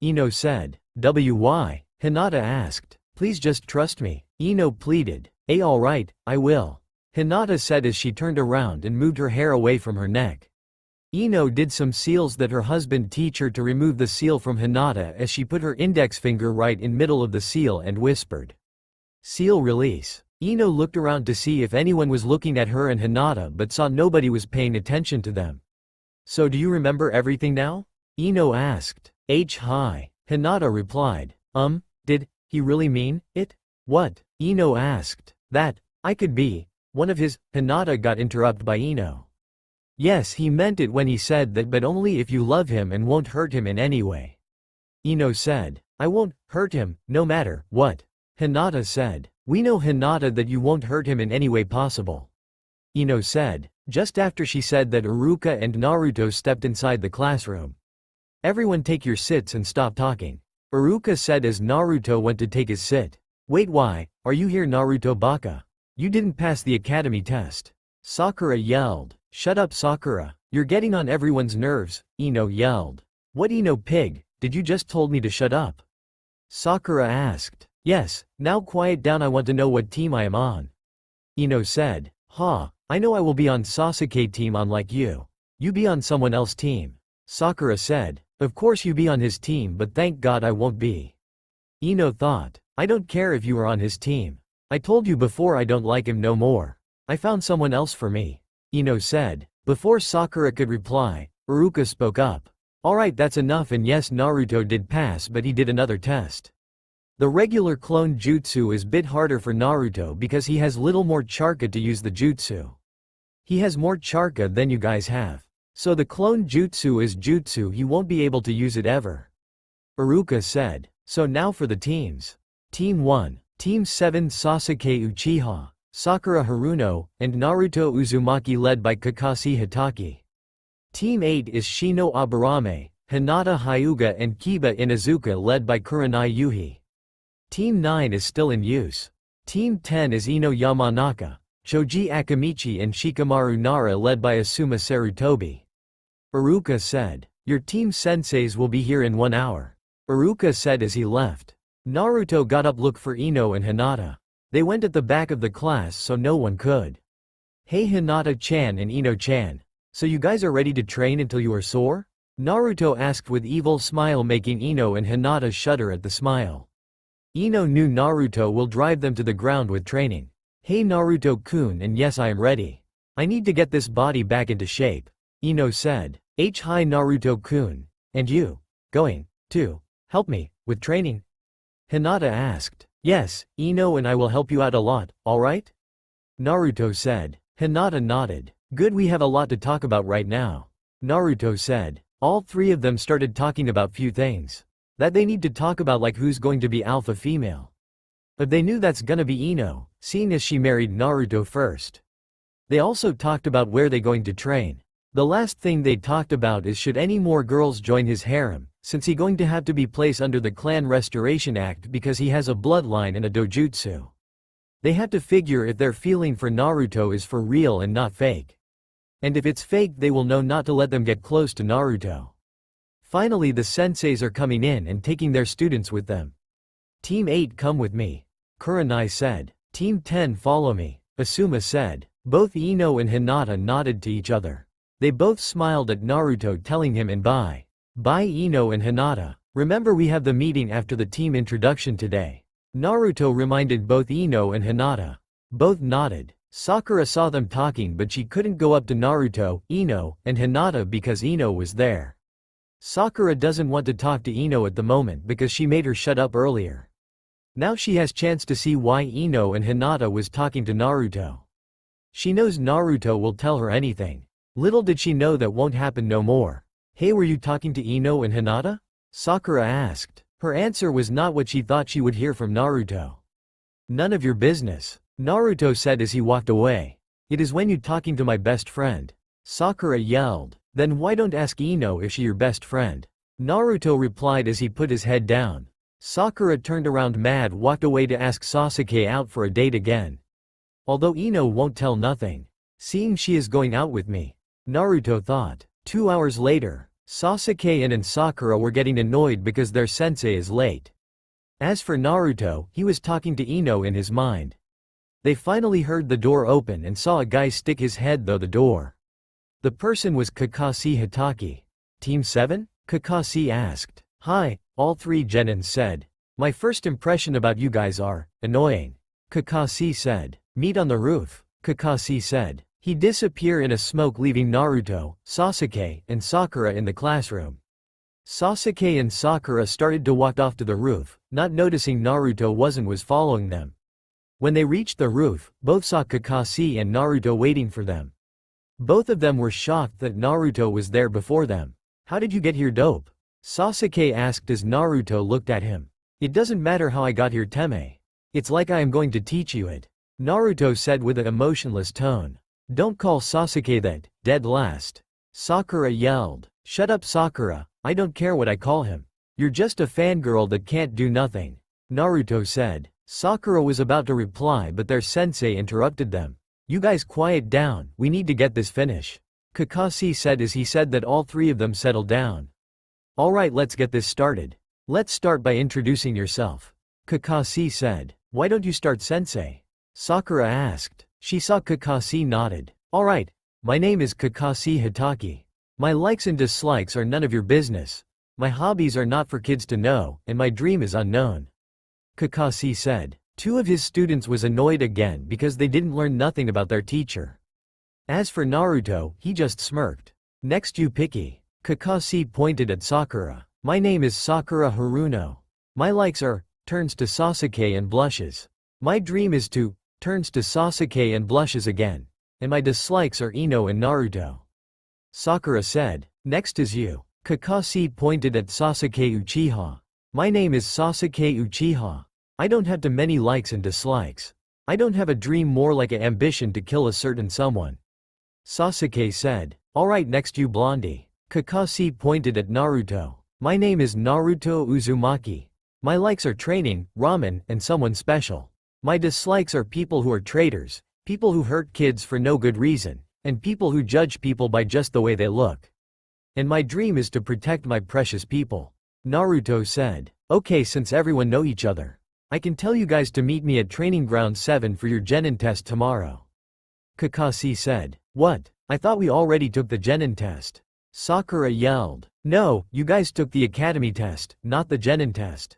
Ino said. Why? Hinata asked. Please just trust me. Ino pleaded. Alright, I will. Hinata said as she turned around and moved her hair away from her neck. Ino did some seals that her husband teach her to remove the seal from Hinata as she put her index finger right in middle of the seal and whispered. Seal release. Ino looked around to see if anyone was looking at her and Hinata but saw nobody was paying attention to them. So do you remember everything now? Ino asked. Hi. Hinata replied. Did he really mean it? What? Ino asked. That I could be one of his. Hinata got interrupted by Ino. Yes, he meant it when he said that, but only if you love him and won't hurt him in any way. Ino said. I won't hurt him, no matter what. Hinata said. We know Hinata that you won't hurt him in any way possible. Ino said. Just after she said that, Iruka and Naruto stepped inside the classroom. Everyone take your sits and stop talking. Iruka said as Naruto went to take his sit. Wait, why are you here Naruto baka? You didn't pass the academy test. Sakura yelled. Shut up Sakura, you're getting on everyone's nerves, Ino yelled. What Ino pig, did you just told me to shut up? Sakura asked. Yes, now quiet down, I want to know what team I am on. Ino said. I know I will be on Sasuke team unlike you. You be on someone else team. Sakura said. Of course you be on his team, but thank God I won't be. Ino thought. I don't care if you are on his team. I told you before I don't like him no more. I found someone else for me. Ino said. Before Sakura could reply, Iruka spoke up. Alright, that's enough, and yes, Naruto did pass, but he did another test. The regular clone jutsu is bit harder for Naruto because he has little more charka to use the jutsu. He has more charka than you guys have. So the clone jutsu is jutsu, he won't be able to use it ever. Iruka said. So now for the teams. Team 1. Team 7 Sasuke Uchiha, Sakura Haruno, and Naruto Uzumaki led by Kakashi Hatake. Team 8 is Shino Aburame, Hinata Hyuga and Kiba Inuzuka led by Kurenai Yuhi. Team 9 is still in use. Team 10 is Ino Yamanaka, Choji Akamichi and Shikamaru Nara led by Asuma Sarutobi. Iruka said. Your team senseis will be here in 1 hour. Iruka said as he left. Naruto got up, looked for Ino and Hinata. They went at the back of the class so no one could. Hey Hinata-chan and Ino-chan. So you guys are ready to train until you are sore? Naruto asked with evil smile, making Ino and Hinata shudder at the smile. Ino knew Naruto will drive them to the ground with training. Hey Naruto-kun, and yes, I am ready. I need to get this body back into shape. Ino said. Hi Naruto-kun. And you? Going to help me with training? Hinata asked. Yes, Ino and I will help you out a lot, alright? Naruto said. Hinata nodded. Good, we have a lot to talk about right now. Naruto said. All three of them started talking about few things that they need to talk about, like who's going to be alpha female. But they knew that's gonna be Ino, seeing as she married Naruto first. They also talked about where they going to train. The last thing they talked about is should any more girls join his harem, since he going to have to be placed under the Clan Restoration Act because he has a bloodline and a dojutsu. They have to figure if their feeling for Naruto is for real and not fake. And if it's fake, they will know not to let them get close to Naruto. Finally, the senseis are coming in and taking their students with them. Team 8, come with me, Kurenai said. Team 10, follow me, Asuma said. Both Ino and Hinata nodded to each other. They both smiled at Naruto, telling him and bye. Bye Ino and Hinata. Remember, we have the meeting after the team introduction today. Naruto reminded both Ino and Hinata. Both nodded. Sakura saw them talking, but she couldn't go up to Naruto, Ino, and Hinata because Ino was there. Sakura doesn't want to talk to Ino at the moment because she made her shut up earlier. Now she has chance to see why Ino and Hinata was talking to Naruto. She knows Naruto will tell her anything. Little did she know that won't happen no more. Hey, were you talking to Ino and Hinata? Sakura asked. Her answer was not what she thought she would hear from Naruto. None of your business, Naruto said as he walked away. It is when you talking to my best friend, Sakura yelled. Then why don't ask Ino if she your best friend? Naruto replied as he put his head down. Sakura turned around mad, walked away to ask Sasuke out for a date again. Although Ino won't tell nothing, seeing she is going out with me, Naruto thought. 2 hours later, Sasuke and Sakura were getting annoyed because their sensei is late. As for Naruto, he was talking to Ino in his mind. They finally heard the door open and saw a guy stick his head through the door. The person was Kakashi Hitaki. Team 7? Kakashi asked. Hi, all three genins said. My first impression about you guys are annoying. Kakashi said. Meet on the roof, Kakashi said. He disappeared in a smoke, leaving Naruto, Sasuke, and Sakura in the classroom. Sasuke and Sakura started to walk off to the roof, not noticing Naruto was following them. When they reached the roof, both saw Kakashi and Naruto waiting for them. Both of them were shocked that Naruto was there before them. How did you get here, dope? Sasuke asked as Naruto looked at him. It doesn't matter how I got here, Teme. It's like I am going to teach you it, Naruto said with an emotionless tone. Don't call Sasuke that, dead last. Sakura yelled. Shut up Sakura, I don't care what I call him. You're just a fangirl that can't do nothing, Naruto said. Sakura was about to reply, but their sensei interrupted them. You guys quiet down, we need to get this finish, Kakashi said as he said that all three of them settled down. Alright, let's get this started. Let's start by introducing yourself, Kakashi said. Why don't you start, sensei? Sakura asked. She saw Kakashi nodded. Alright, my name is Kakashi Hitaki. My likes and dislikes are none of your business. My hobbies are not for kids to know, and my dream is unknown, Kakashi said. Two of his students was annoyed again because they didn't learn nothing about their teacher. As for Naruto, he just smirked. Next, you picky, Kakashi pointed at Sakura. My name is Sakura Haruno. My likes are, turns to Sasuke and blushes. My dream is to, turns to Sasuke and blushes again. And my dislikes are Ino and Naruto, Sakura said. Next is you, Kakashi pointed at Sasuke Uchiha. My name is Sasuke Uchiha. I don't have too many likes and dislikes. I don't have a dream, more like an ambition to kill a certain someone, Sasuke said. Alright, next you blondie, Kakashi pointed at Naruto. My name is Naruto Uzumaki. My likes are training, ramen, and someone special. My dislikes are people who are traitors, people who hurt kids for no good reason, and people who judge people by just the way they look. And my dream is to protect my precious people, Naruto said. Okay, since everyone know each other, I can tell you guys to meet me at Training Ground 7 for your genin test tomorrow, Kakashi said. What? I thought we already took the Genin test. Sakura yelled. No, you guys took the academy test, not the Genin test.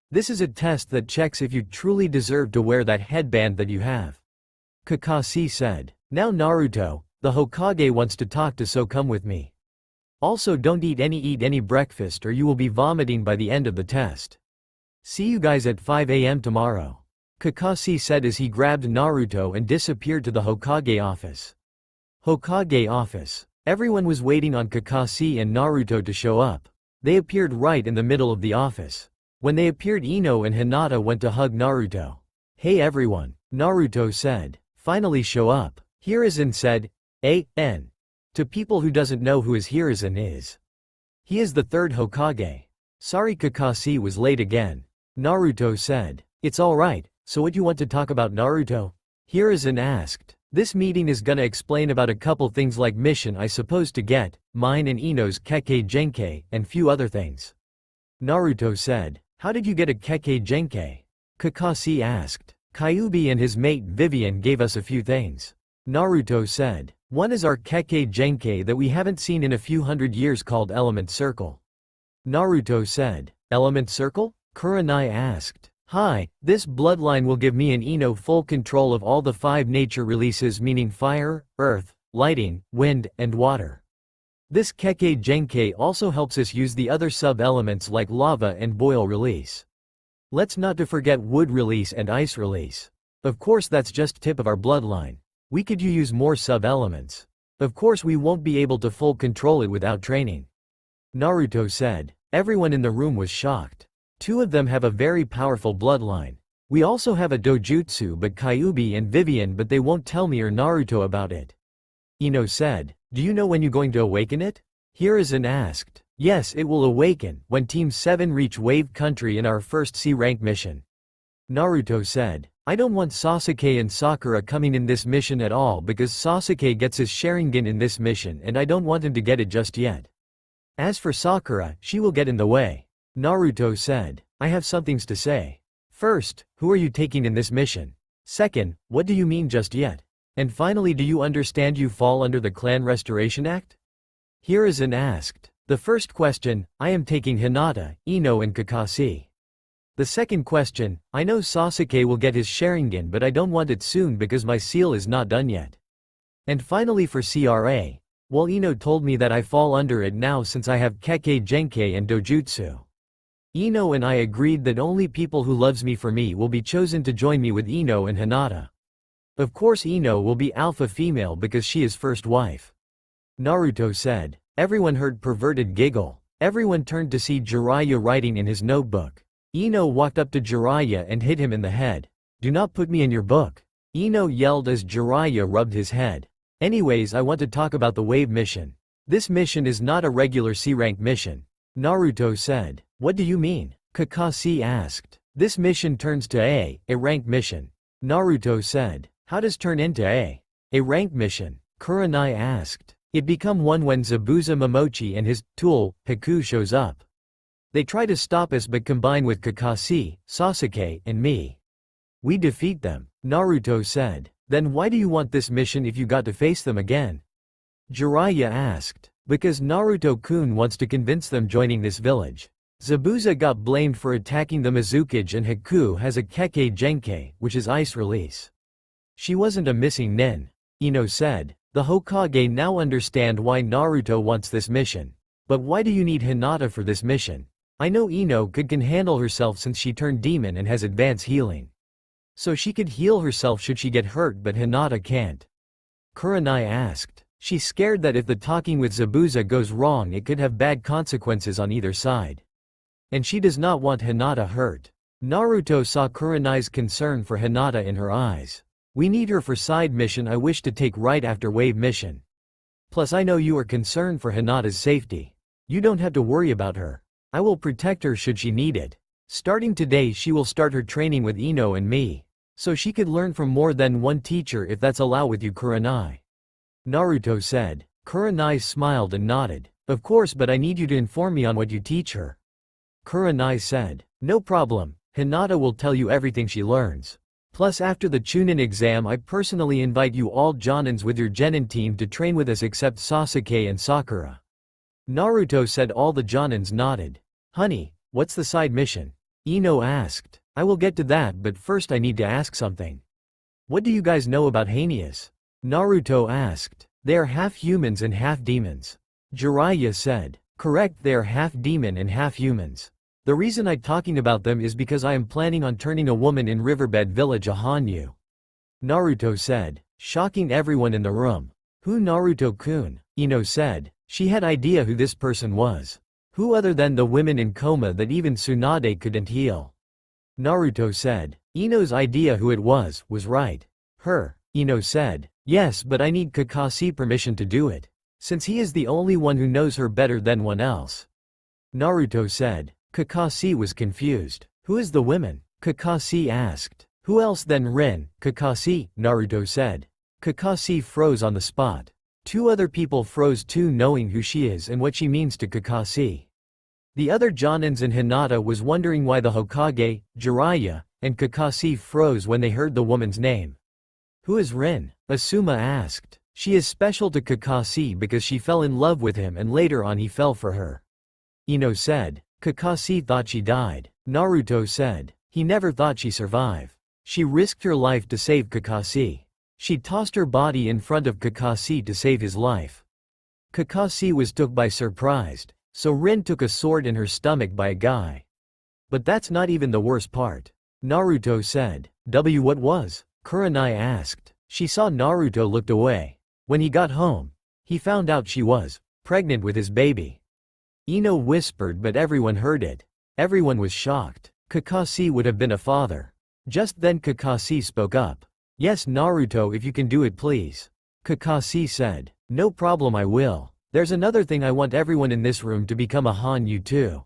This is a test that checks if you truly deserve to wear that headband that you have. Kakashi said. Now Naruto, the Hokage wants to talk to, so come with me. Also don't eat any breakfast or you will be vomiting by the end of the test. See you guys at 5 a.m. tomorrow. Kakashi said as he grabbed Naruto and disappeared to the Hokage office. Hokage office. Everyone was waiting on Kakashi and Naruto to show up. They appeared right in the middle of the office. When they appeared, Ino and Hinata went to hug Naruto. Hey everyone, Naruto said. Finally show up. Hiruzen said, A.N. To people who doesn't know who is Hiruzen is. He is the third Hokage. Sorry Kakashi was late again. Naruto said. It's alright, so what you want to talk about, Naruto? Hiruzen asked. This meeting is gonna explain about a couple things like mission I supposed to get, mine and Ino's Kekkei Genkei, and few other things. Naruto said. How did you get a Kekkei Genkei? Kakashi asked. Kyuubi and his mate Vivian gave us a few things. Naruto said. One is our Kekkei Genkei that we haven't seen in a few hundred years called Element Circle. Naruto said. Element Circle? Kurenai asked. Hi, this bloodline will give me and Ino full control of all the 5 nature releases, meaning fire, earth, lighting, wind, and water. This Kekkei Genkei also helps us use the other sub-elements like lava and boil release. Let's not to forget wood release and ice release. Of course that's just tip of our bloodline. We could use more sub-elements. Of course we won't be able to full control it without training. Naruto said. Everyone in the room was shocked. 2 of them have a very powerful bloodline. We also have a dojutsu but Kyuubi and Vivian, but they won't tell me or Naruto about it. Ino said. Do you know when you're going to awaken it? Hiruzen asked. Yes, it will awaken when Team 7 reach Wave Country in our first C-rank mission. Naruto said. I don't want Sasuke and Sakura coming in this mission at all because Sasuke gets his Sharingan in this mission and I don't want him to get it just yet. As for Sakura, she will get in the way. Naruto said. I have some things to say. First, who are you taking in this mission? Second, what do you mean just yet? And finally, do you understand you fall under the Clan Restoration Act? Hiruzen asked. The first question, I am taking Hinata, Ino and Kakashi. The second question, I know Sasuke will get his Sharingan but I don't want it soon because my seal is not done yet. And finally for CRA, well Ino told me that I fall under it now since I have Kekkei Genkei and Dojutsu. Ino and I agreed that only people who loves me for me will be chosen to join me with Ino and Hinata. Of course Ino will be alpha female because she is first wife. Naruto said. Everyone heard perverted giggle. Everyone turned to see Jiraiya writing in his notebook. Ino walked up to Jiraiya and hit him in the head. Do not put me in your book. Ino yelled as Jiraiya rubbed his head. Anyways, I want to talk about the wave mission. This mission is not a regular C-rank mission. Naruto said. What do you mean? Kakashi asked. This mission turns to a rank mission. Naruto said. How does turn into a rank mission? Kurenai asked. It become one when Zabuza Momochi and his tool, Haku shows up. They try to stop us but combine with Kakashi, Sasuke, and me. We defeat them. Naruto said. Then why do you want this mission if you got to face them again? Jiraiya asked. Because Naruto-kun wants to convince them joining this village. Zabuza got blamed for attacking the Mizukage and Haku has a Kekkei Genkei, which is ice release. She wasn't a missing nin. Ino said. The Hokage now understand why Naruto wants this mission. But why do you need Hinata for this mission? I know Ino can handle herself since she turned demon and has advanced healing. So she could heal herself should she get hurt but Hinata can't. Kurenai asked. She's scared that if the talking with Zabuza goes wrong it could have bad consequences on either side. And she does not want Hinata hurt. Naruto saw Kurenai's concern for Hinata in her eyes. We need her for side mission I wish to take right after wave mission. Plus I know you are concerned for Hinata's safety. You don't have to worry about her. I will protect her should she need it. Starting today she will start her training with Ino and me. So she could learn from more than one teacher if that's allowed with you Kurenai. Naruto said. Kurenai smiled and nodded. Of course but I need you to inform me on what you teach her. Kurenai said. No problem, Hinata will tell you everything she learns. Plus after the Chunin exam I personally invite you all Jonins with your Genin team to train with us except Sasuke and Sakura. Naruto said. All the Jonins nodded. Honey, what's the side mission? Ino asked. I will get to that, but first I need to ask something. What do you guys know about Hanias? Naruto asked. They are half humans and half demons. Jiraiya said. Correct, they are half demon and half humans. The reason I'm talking about them is because I am planning on turning a woman in Riverbed Village a Hanyu. Naruto said, shocking everyone in the room. Who? Naruto-kun? Ino said. She had idea who this person was. Who other than the women in coma that even Tsunade couldn't heal? Naruto said. Ino's idea who it was right. Her. Ino said. Yes, but I need Kakashi permission to do it, since he is the only one who knows her better than one else. Naruto said. Kakashi was confused. Who is the women? Kakashi asked. Who else than Rin? Kakashi, Naruto said. Kakashi froze on the spot. Two other people froze too, knowing who she is and what she means to Kakashi. The other Jonins and Hinata was wondering why the Hokage, Jiraiya, and Kakashi froze when they heard the woman's name. Who is Rin? Asuma asked. She is special to Kakashi because she fell in love with him and later on he fell for her. Ino said. Kakashi thought she died. Naruto said. He never thought she survived. She risked her life to save Kakashi. She tossed her body in front of Kakashi to save his life. Kakashi was took by surprise, so Rin took a sword in her stomach by a guy. But that's not even the worst part. Naruto said. What was? Kurenai asked. She saw Naruto looked away. When he got home, he found out she was pregnant with his baby. Ino whispered, but everyone heard it. Everyone was shocked. Kakashi would have been a father. Just then Kakashi spoke up. Yes, Naruto, if you can do it please. Kakashi said. No problem, I will. There's another thing, I want everyone in this room to become a Hanyu too.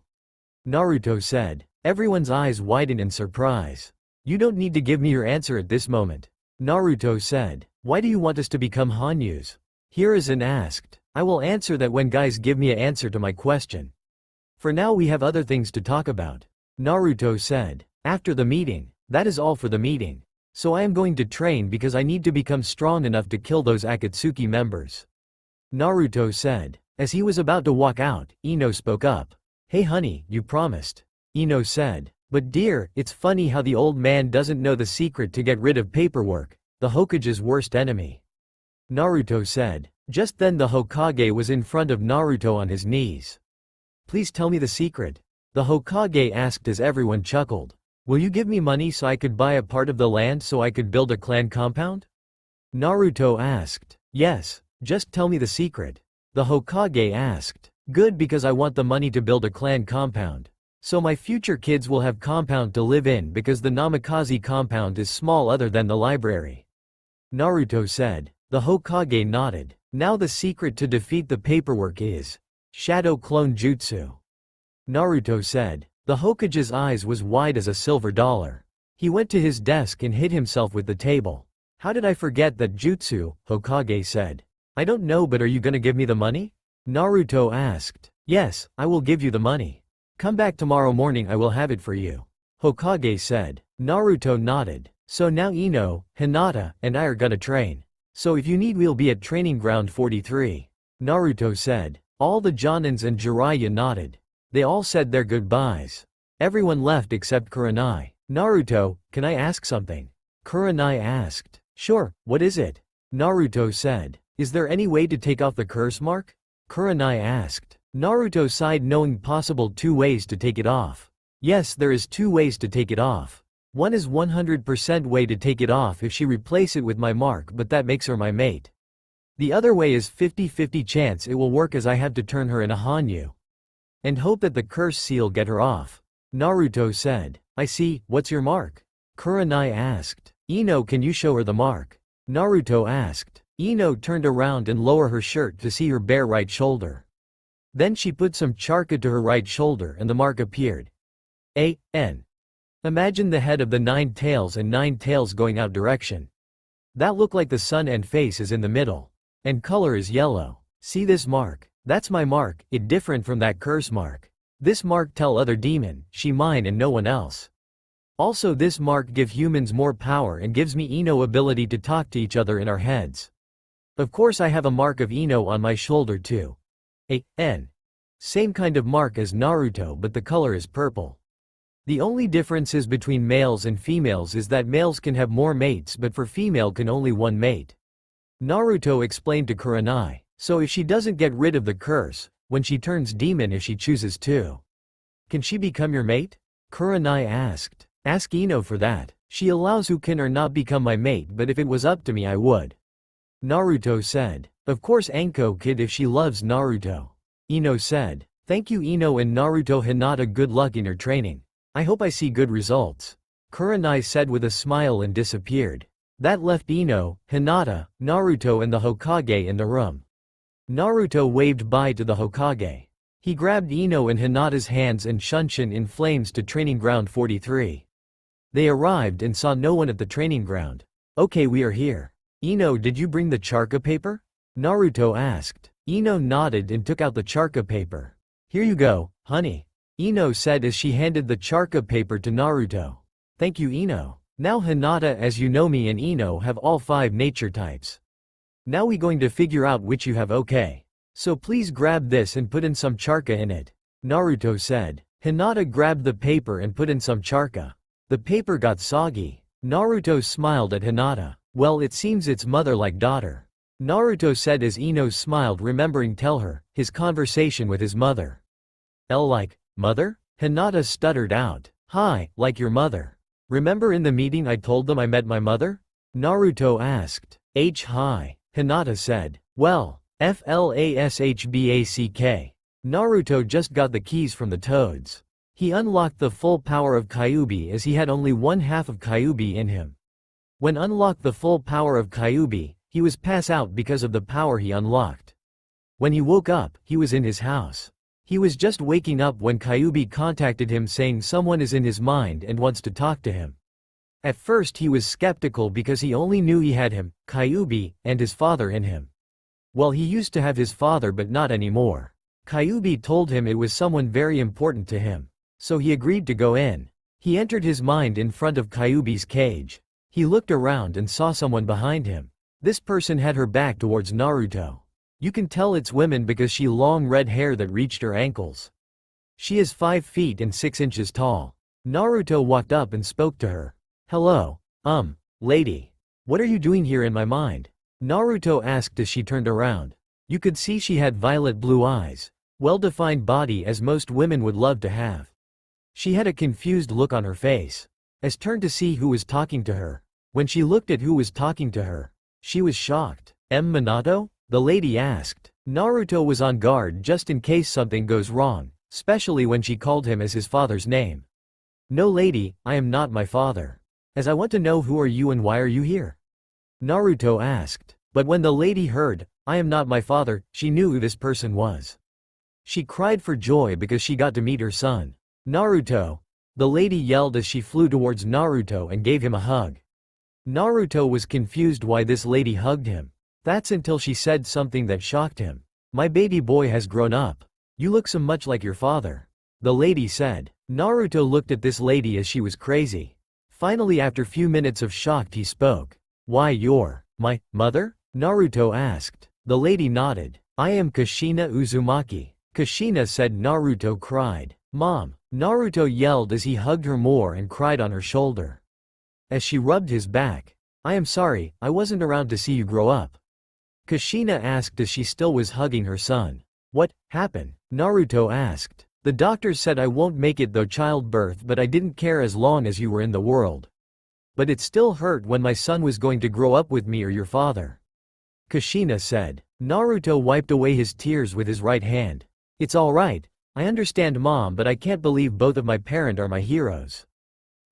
Naruto said. Everyone's eyes widened in surprise. You don't need to give me your answer at this moment. Naruto said. Why do you want us to become Hanyus? Hiruzen asked. I will answer that when guys give me an answer to my question. For now we have other things to talk about. Naruto said. After the meeting, that is all for the meeting. So I am going to train because I need to become strong enough to kill those Akatsuki members. Naruto said. As he was about to walk out, Ino spoke up. Hey honey, you promised. Ino said. But dear, it's funny how the old man doesn't know the secret to get rid of paperwork, the Hokage's worst enemy. Naruto said. Just then the Hokage was in front of Naruto on his knees. Please tell me the secret. The Hokage asked as everyone chuckled. Will you give me money so I could buy a part of the land so I could build a clan compound? Naruto asked. Yes, just tell me the secret. The Hokage asked. Good, because I want the money to build a clan compound. So my future kids will have compound to live in because the Namikaze compound is small other than the library. Naruto said. The Hokage nodded. Now the secret to defeat the paperwork is Shadow Clone Jutsu. Naruto said. The Hokage's eyes was wide as a silver dollar. He went to his desk and hit himself with the table. How did I forget that jutsu? Hokage said. I don't know, but are you gonna give me the money? Naruto asked. Yes, I will give you the money. Come back tomorrow morning, I will have it for you. Hokage said. Naruto nodded. So now Ino, Hinata, and I are gonna train. So if you need, we'll be at training ground 43. Naruto said. All the Jonins and Jiraiya nodded. They all said their goodbyes. Everyone left except Kurenai. Naruto, can I ask something? Kurenai asked. Sure, what is it? Naruto said. Is there any way to take off the curse mark? Kurenai asked. Naruto sighed, knowing possible 2 ways to take it off. Yes, there is 2 ways to take it off. One is 100% way to take it off if she replace it with my mark, but that makes her my mate. The other way is 50-50 chance it will work, as I have to turn her in a Hanyu. And hope that the curse seal get her off. Naruto said. I see, what's your mark? Kurenai asked. Ino, can you show her the mark? Naruto asked. Ino turned around and lowered her shirt to see her bare right shoulder. Then she put some charka to her right shoulder and the mark appeared. A-N. Imagine the head of the 9 tails and 9 tails going out direction. That look like the sun and face is in the middle. And color is yellow. See this mark? That's my mark, it different from that curse mark. This mark tell other demon, she mine and no one else. Also this mark give humans more power and gives me Ino ability to talk to each other in our heads. Of course I have a mark of Ino on my shoulder too. N. Same kind of mark as Naruto but the color is purple. The only differences between males and females is that males can have more mates but for female can only one mate. Naruto explained to Kurenai, so if she doesn't get rid of the curse, when she turns demon if she chooses to, can she become your mate? Kurenai asked. Ask Ino for that. She allows who can or not become my mate but if it was up to me I would. Naruto said. Of course Anko kid if she loves Naruto. Ino said. Thank you Ino and Naruto Hinata good luck in your training. I hope I see good results. Kurenai said with a smile and disappeared. That left Ino, Hinata, Naruto and the Hokage in the room. Naruto waved bye to the Hokage. He grabbed Ino and Hinata's hands and Shunshin in flames to training ground 43. They arrived and saw no one at the training ground. Okay we are here. Ino did you bring the charca paper? Naruto asked. Ino nodded and took out the charca paper. Here you go, honey. Ino said as she handed the charca paper to Naruto. Thank you Ino. Now Hinata as you know me and Ino have all 5 nature types. Now we going to figure out which you have okay. So please grab this and put in some charca in it. Naruto said. Hinata grabbed the paper and put in some charca. The paper got soggy. Naruto smiled at Hinata. Well it seems it's mother like daughter. Naruto said as Ino smiled remembering tell her, his conversation with his mother. Like, mother? Hinata stuttered out. Hi, like your mother. Remember in the meeting I told them I met my mother? Naruto asked. Hi. Hinata said. Well, flashback. Naruto just got the keys from the toads. He unlocked the full power of Kyuubi as he had only 1/2 of Kyuubi in him. When unlocked the full power of Kyuubi, he was pass out because of the power he unlocked. When he woke up, he was in his house. He was just waking up when Kyuubi contacted him saying someone is in his mind and wants to talk to him. At first he was skeptical because he only knew he had him, Kyuubi, and his father in him. Well he used to have his father but not anymore. Kyuubi told him it was someone very important to him. So he agreed to go in. He entered his mind in front of Kyuubi's cage. He looked around and saw someone behind him. This person had her back towards Naruto. You can tell it's women because she long red hair that reached her ankles. She is 5 feet and 6 inches tall. Naruto walked up and spoke to her. Hello, lady. What are you doing here in my mind? Naruto asked as she turned around. You could see she had violet blue eyes. Well-defined body as most women would love to have. She had a confused look on her face. As turned to see who was talking to her. When she looked at who was talking to her, she was shocked. Minato? The lady asked. Naruto was on guard just in case something goes wrong, especially when she called him as his father's name. No lady, I am not my father. As I want to know who are you and why are you here? Naruto asked. But when the lady heard, I am not my father, she knew who this person was. She cried for joy because she got to meet her son. Naruto. The lady yelled as she flew towards Naruto and gave him a hug. Naruto was confused why this lady hugged him. That's until she said something that shocked him. My baby boy has grown up. You look so much like your father. The lady said. Naruto looked at this lady as she was crazy. Finally after few minutes of shock he spoke. Why you're my mother? Naruto asked. The lady nodded. I am Kushina Uzumaki. Kushina said. Naruto cried. Mom. Naruto yelled as he hugged her more and cried on her shoulder. As she rubbed his back. I am sorry, I wasn't around to see you grow up. Kushina asked as she still was hugging her son. What happened? Naruto asked. The doctors said I won't make it though childbirth but I didn't care as long as you were in the world. But it still hurt when my son was going to grow up with me or your father. Kushina said. Naruto wiped away his tears with his right hand. It's alright, I understand mom but I can't believe both of my parents are my heroes.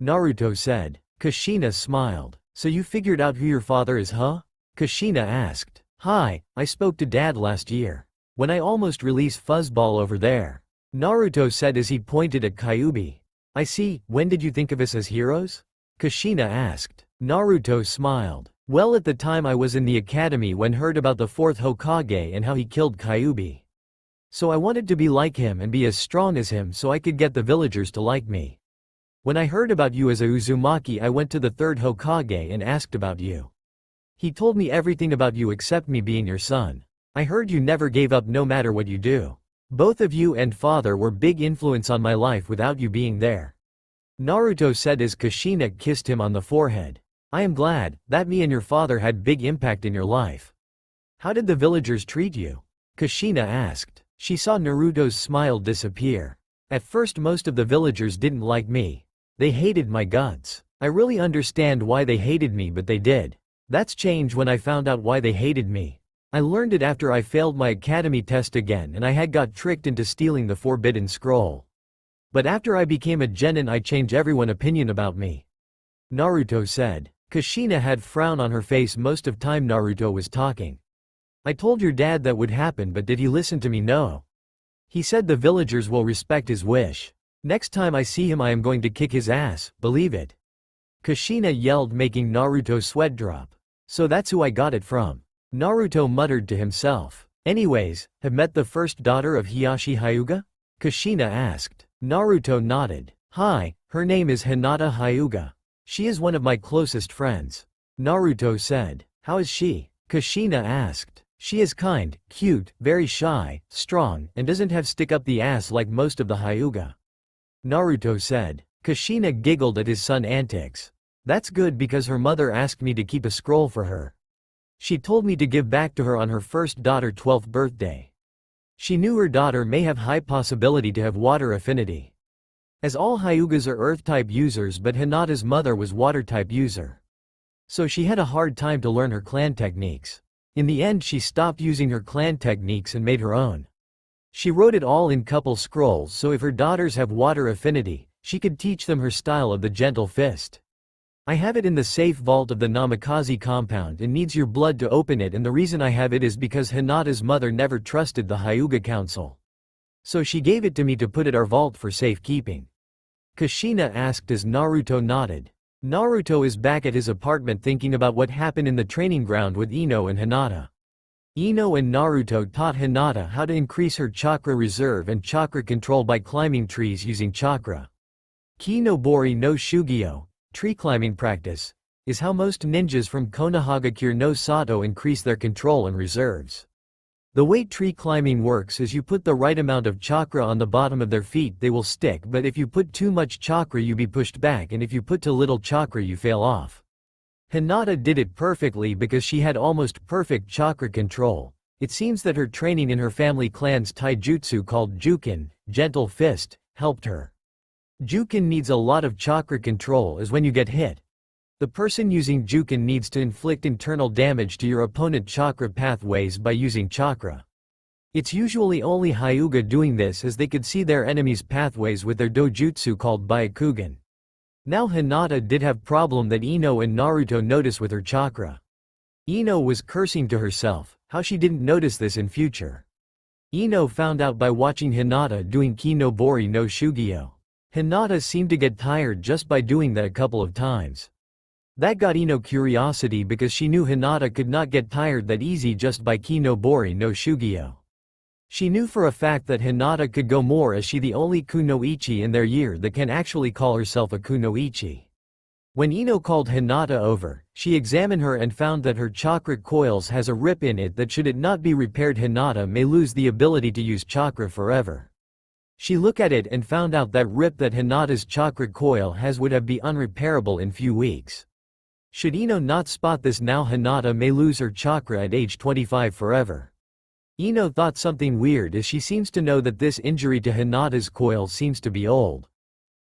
Naruto said. Kushina smiled. So you figured out who your father is huh? Kushina asked. Hi, I spoke to dad last year. When I almost released Fuzzball over there. Naruto said as he pointed at Kyuubi. I see, when did you think of us as heroes? Kushina asked. Naruto smiled. Well at the time I was in the academy when heard about the 4th Hokage and how he killed Kyuubi. So I wanted to be like him and be as strong as him so I could get the villagers to like me. When I heard about you as a Uzumaki, I went to the third Hokage and asked about you. He told me everything about you except me being your son. I heard you never gave up no matter what you do. Both of you and father were big influence on my life without you being there." Naruto said as Kushina kissed him on the forehead. "I am glad that me and your father had big impact in your life." "How did the villagers treat you?" Kushina asked. She saw Naruto's smile disappear. "At first most of the villagers didn't like me. They hated my guts. I really understand why they hated me, but they did. That's changed when I found out why they hated me. I learned it after I failed my academy test again and I had got tricked into stealing the forbidden scroll. But after I became a genin I changed everyone's opinion about me," Naruto said. Kushina had frown on her face most of time Naruto was talking. "I told your dad that would happen, but did he listen to me? No. He said the villagers will respect his wish. Next time I see him I am going to kick his ass, believe it." Kushina yelled, making Naruto sweat drop. "So that's who I got it from," Naruto muttered to himself. "Anyways, have met the first daughter of Hiyashi Hyuga?" Kushina asked. Naruto nodded. "Hi, her name is Hinata Hyuga. She is one of my closest friends," Naruto said. "How is she?" Kushina asked. "She is kind, cute, very shy, strong, and doesn't have stick up the ass like most of the Hyuga," Naruto said. Kushina giggled at his son's antics. "That's good because her mother asked me to keep a scroll for her. She told me to give back to her on her first daughter's 12th birthday. She knew her daughter may have high possibility to have water affinity. As all Hyugas are earth-type users, but Hinata's mother was water-type user. So she had a hard time to learn her clan techniques. In the end she stopped using her clan techniques and made her own. She wrote it all in couple scrolls so if her daughters have water affinity, she could teach them her style of the gentle fist. I have it in the safe vault of the Namikaze compound and needs your blood to open it, and the reason I have it is because Hinata's mother never trusted the Hyuga Council. So she gave it to me to put at our vault for safekeeping." Kushina asked as Naruto nodded. Naruto is back at his apartment thinking about what happened in the training ground with Ino and Hinata. Ino and Naruto taught Hinata how to increase her chakra reserve and chakra control by climbing trees using chakra. Kinobori no Shugyo, tree climbing practice, is how most ninjas from Konohagakure no Sato increase their control and reserves. The way tree climbing works is you put the right amount of chakra on the bottom of their feet they will stick, but if you put too much chakra you be pushed back, and if you put too little chakra you fail off. Hinata did it perfectly because she had almost perfect chakra control. It seems that her training in her family clan's taijutsu called Jukin, gentle fist, helped her. Jukin needs a lot of chakra control as when you get hit, the person using Jukin needs to inflict internal damage to your opponent's chakra pathways by using chakra. It's usually only Hyuga doing this as they could see their enemy's pathways with their dojutsu called Byakugan. Now Hinata did have problem that Ino and Naruto notice with her chakra. Ino was cursing to herself, how she didn't notice this in future. Ino found out by watching Hinata doing Kinobori no Shugyo. Hinata seemed to get tired just by doing that a couple of times. That got Ino curiosity because she knew Hinata could not get tired that easy just by Kinobori no Shugyo. She knew for a fact that Hinata could go more as she the only kunoichi in their year that can actually call herself a kunoichi. When Ino called Hinata over, she examined her and found that her chakra coils has a rip in it that should it not be repaired Hinata may lose the ability to use chakra forever. She looked at it and found out that rip that Hinata's chakra coil has would have be unrepairable in few weeks. Should Ino not spot this now Hinata may lose her chakra at age 25 forever. Ino thought something weird as she seems to know that this injury to Hinata's coil seems to be old.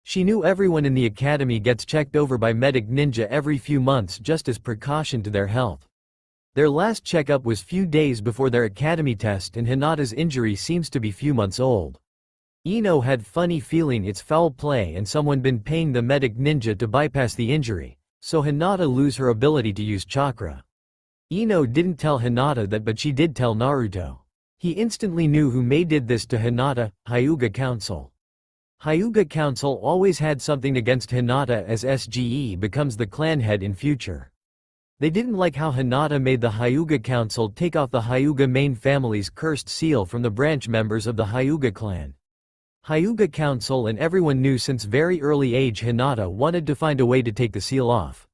She knew everyone in the academy gets checked over by medic ninja every few months just as precaution to their health. Their last checkup was few days before their academy test and Hinata's injury seems to be few months old. Ino had funny feeling it's foul play and someone been paying the medic ninja to bypass the injury, so Hinata lose her ability to use chakra. Ino didn't tell Hinata that but she did tell Naruto. He instantly knew who did this to Hinata, Hyuga Council. Hyuga Council always had something against Hinata as SGE becomes the clan head in future. They didn't like how Hinata made the Hyuga Council take off the Hyuga main family's cursed seal from the branch members of the Hyuga clan. Hyuga Council and everyone knew since very early age Hinata wanted to find a way to take the seal off.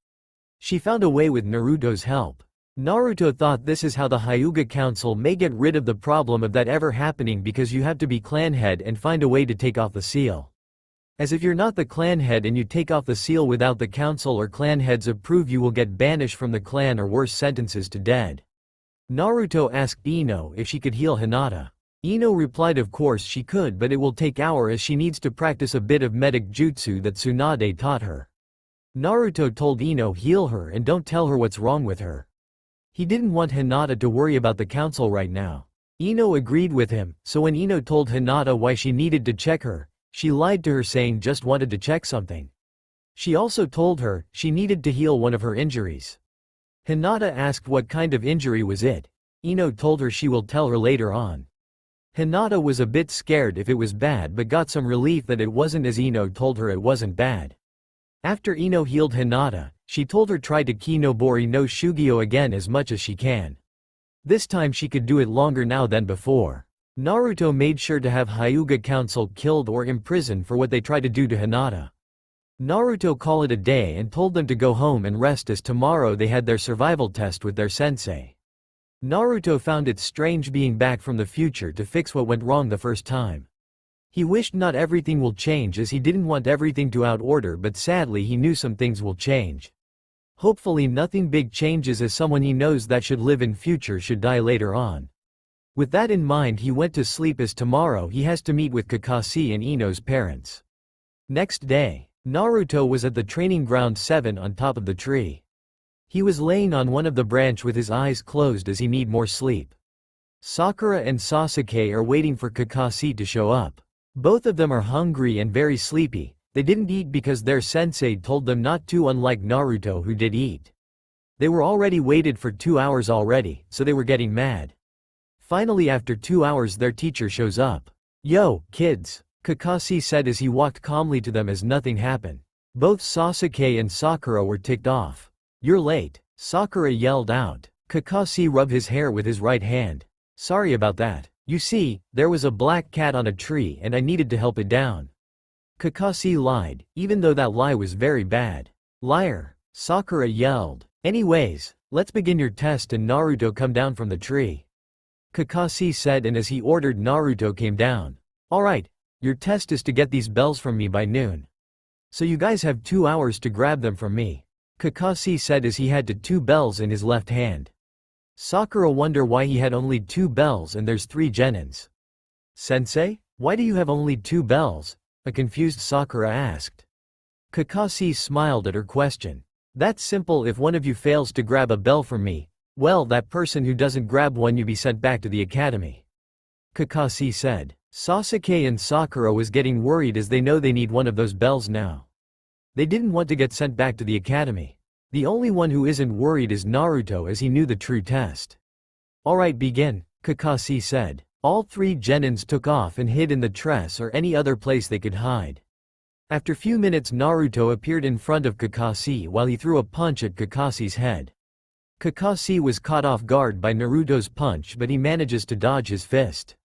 She found a way with Naruto's help. Naruto thought this is how the Hyuga Council may get rid of the problem of that ever happening, because you have to be clan head and find a way to take off the seal. As if you're not the clan head and you take off the seal without the council or clan heads approve, you will get banished from the clan or worse, sentences to dead. Naruto asked Ino if she could heal Hinata. Ino replied of course she could, but it will take hours as she needs to practice a bit of medic jutsu that Tsunade taught her. Naruto told Ino heal her and don't tell her what's wrong with her. He didn't want Hinata to worry about the council right now. Ino agreed with him, so when Ino told Hinata why she needed to check her, she lied to her saying just wanted to check something. She also told her she needed to heal one of her injuries. Hinata asked what kind of injury was it. Ino told her she will tell her later on. Hinata was a bit scared if it was bad, but got some relief that it wasn't, as Ino told her it wasn't bad. After Ino healed Hinata, she told her try to Kinobori no Shugyo again as much as she can. This time she could do it longer now than before. Naruto made sure to have Hyuga Council killed or imprisoned for what they tried to do to Hinata. Naruto called it a day and told them to go home and rest, as tomorrow they had their survival test with their sensei. Naruto found it strange being back from the future to fix what went wrong the first time. He wished not everything will change, as he didn't want everything to out order, but sadly he knew some things will change. Hopefully nothing big changes, as someone he knows that should live in future should die later on. With that in mind he went to sleep, as tomorrow he has to meet with Kakashi and Ino's parents. Next day, Naruto was at the training ground 7 on top of the tree. He was laying on one of the branch with his eyes closed as he need more sleep. Sakura and Sasuke are waiting for Kakashi to show up. Both of them are hungry and very sleepy. They didn't eat because their sensei told them not to, unlike Naruto who did eat. They were already waited for 2 hours already, so they were getting mad. Finally after 2 hours their teacher shows up. "Yo, kids," Kakashi said as he walked calmly to them as nothing happened. Both Sasuke and Sakura were ticked off. "You're late," Sakura yelled out. Kakashi rubbed his hair with his right hand. "Sorry about that. You see, there was a black cat on a tree and I needed to help it down." Kakashi lied, even though that lie was very bad. "Liar," Sakura yelled. "Anyways, let's begin your test and Naruto come down from the tree," Kakashi said, and as he ordered Naruto came down. "Alright, your test is to get these bells from me by noon. So you guys have 2 hours to grab them from me," Kakashi said as he had 2 bells in his left hand. Sakura wondered why he had only 2 bells and there's 3 genins. "Sensei, why do you have only 2 bells?" a confused Sakura asked. Kakashi smiled at her question. "That's simple, if one of you fails to grab a bell from me, well, that person who doesn't grab one you be sent back to the academy," Kakashi said. Sasuke and Sakura was getting worried as they know they need one of those bells now. They didn't want to get sent back to the academy. The only one who isn't worried is Naruto, as he knew the true test. "Alright, begin," Kakashi said. All 3 genins took off and hid in the tress or any other place they could hide. After few minutes Naruto appeared in front of Kakashi while he threw a punch at Kakashi's head. Kakashi was caught off guard by Naruto's punch, but he manages to dodge his fist.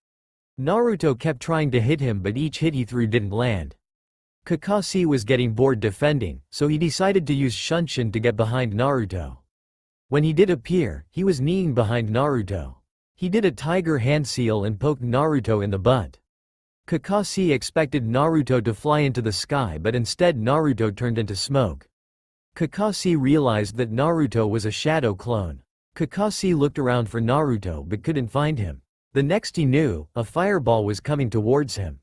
Naruto kept trying to hit him, but each hit he threw didn't land. Kakashi was getting bored defending, so he decided to use Shunshin to get behind Naruto. When he did appear, he was kneeling behind Naruto. He did a tiger hand seal and poked Naruto in the butt. Kakashi expected Naruto to fly into the sky, but instead Naruto turned into smoke. Kakashi realized that Naruto was a shadow clone. Kakashi looked around for Naruto but couldn't find him. The next he knew, a fireball was coming towards him.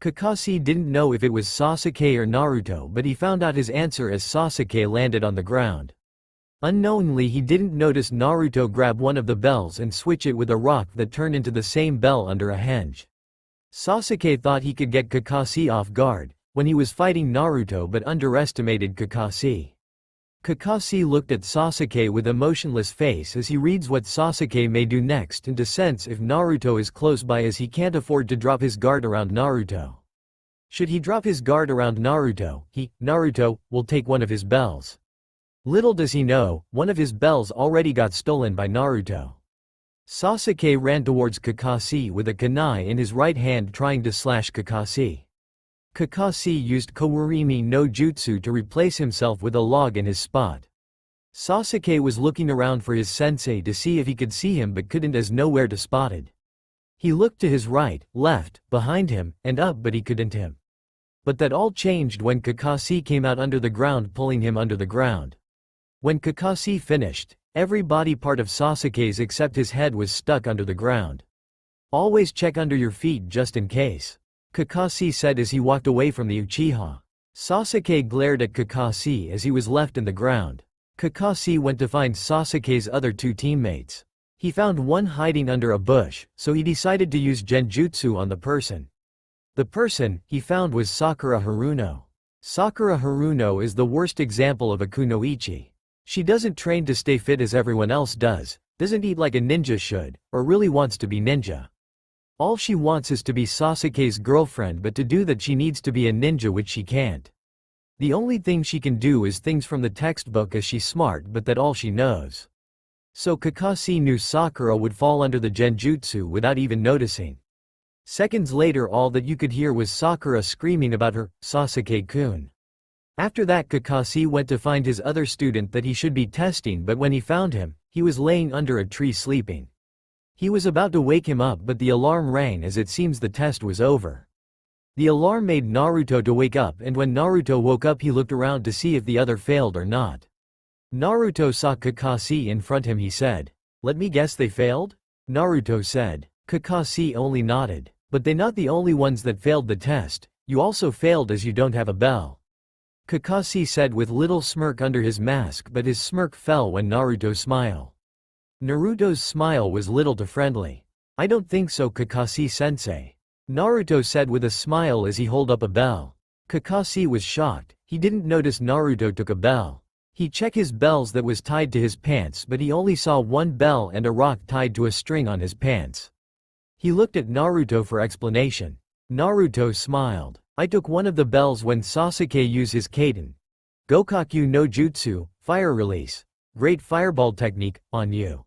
Kakashi didn't know if it was Sasuke or Naruto, but he found out his answer as Sasuke landed on the ground. Unknowingly he didn't notice Naruto grab one of the bells and switch it with a rock that turned into the same bell under a henge. Sasuke thought he could get Kakashi off guard when he was fighting Naruto, but underestimated Kakashi. Kakashi looked at Sasuke with emotionless face as he reads what Sasuke may do next and to sense if Naruto is close by, as he can't afford to drop his guard around Naruto. Should he drop his guard around Naruto, Naruto, will take one of his bells. Little does he know, one of his bells already got stolen by Naruto. Sasuke ran towards Kakashi with a kunai in his right hand trying to slash Kakashi. Kakashi used Kawarimi no Jutsu to replace himself with a log in his spot. Sasuke was looking around for his sensei to see if he could see him but couldn't as nowhere to spotted. He looked to his right, left, behind him, and up but he couldn't him. But that all changed when Kakashi came out under the ground pulling him under the ground. When Kakashi finished, every body part of Sasuke's except his head was stuck under the ground. Always check under your feet just in case, Kakashi said as he walked away from the Uchiha. Sasuke glared at Kakashi as he was left in the ground. Kakashi went to find Sasuke's other two teammates. He found one hiding under a bush, so he decided to use genjutsu on the person. The person he found was Sakura Haruno. Sakura Haruno is the worst example of a kunoichi. She doesn't train to stay fit as everyone else does, doesn't eat like a ninja should, or really wants to be ninja. All she wants is to be Sasuke's girlfriend, but to do that she needs to be a ninja, which she can't. The only thing she can do is things from the textbook as she's smart, but that's all she knows. So Kakashi knew Sakura would fall under the genjutsu without even noticing. Seconds later all that you could hear was Sakura screaming about her, Sasuke-kun. After that Kakashi went to find his other student that he should be testing, but when he found him, he was laying under a tree sleeping. He was about to wake him up but the alarm rang as it seems the test was over. The alarm made Naruto to wake up, and when Naruto woke up he looked around to see if the other failed or not. Naruto saw Kakashi in front him. He said, "Let me guess, they failed?" Naruto said. Kakashi only nodded. "But they not the only ones that failed the test, you also failed as you don't have a bell," Kakashi said with little smirk under his mask, but his smirk fell when Naruto smiled. Naruto's smile was little to friendly. "I don't think so, Kakashi-sensei," Naruto said with a smile as he held up a bell. Kakashi was shocked. He didn't notice Naruto took a bell. He checked his bells that was tied to his pants, but he only saw one bell and a rock tied to a string on his pants. He looked at Naruto for explanation. Naruto smiled. "I took one of the bells when Sasuke used his Kaden Gokakyu no Jutsu, fire release, great fireball technique, on you,"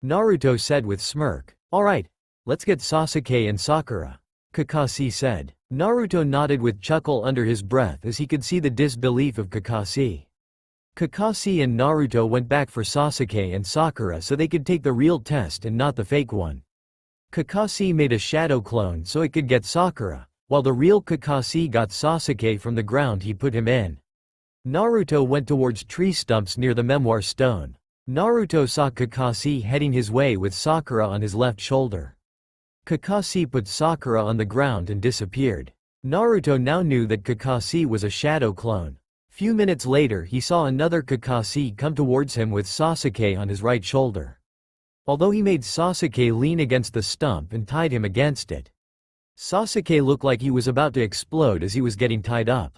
Naruto said with smirk. "Alright, let's get Sasuke and Sakura," Kakashi said. Naruto nodded with chuckle under his breath as he could see the disbelief of Kakashi. Kakashi and Naruto went back for Sasuke and Sakura so they could take the real test and not the fake one. Kakashi made a shadow clone so it could get Sakura, while the real Kakashi got Sasuke from the ground he put him in. Naruto went towards tree stumps near the memoir stone. Naruto saw Kakashi heading his way with Sakura on his left shoulder. Kakashi put Sakura on the ground and disappeared. Naruto now knew that Kakashi was a shadow clone. Few minutes later he saw another Kakashi come towards him with Sasuke on his right shoulder. Although he made Sasuke lean against the stump and tied him against it. Sasuke looked like he was about to explode as he was getting tied up.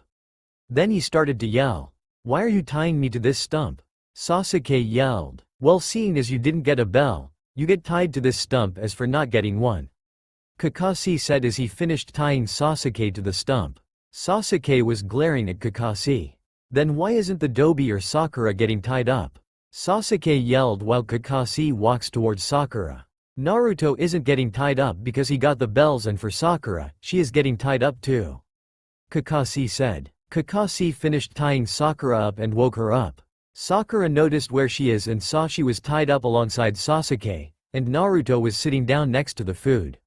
Then he started to yell, "Why are you tying me to this stump?" Sasuke yelled, "Well, seeing as you didn't get a bell, you get tied to this stump as for not getting one," Kakashi said as he finished tying Sasuke to the stump. Sasuke was glaring at Kakashi. "Then why isn't the Dobi or Sakura getting tied up?" Sasuke yelled while Kakashi walks towards Sakura. "Naruto isn't getting tied up because he got the bells, and for Sakura, she is getting tied up too," Kakashi said. Kakashi finished tying Sakura up and woke her up. Sakura noticed where she is and saw she was tied up alongside Sasuke, and Naruto was sitting down next to the food.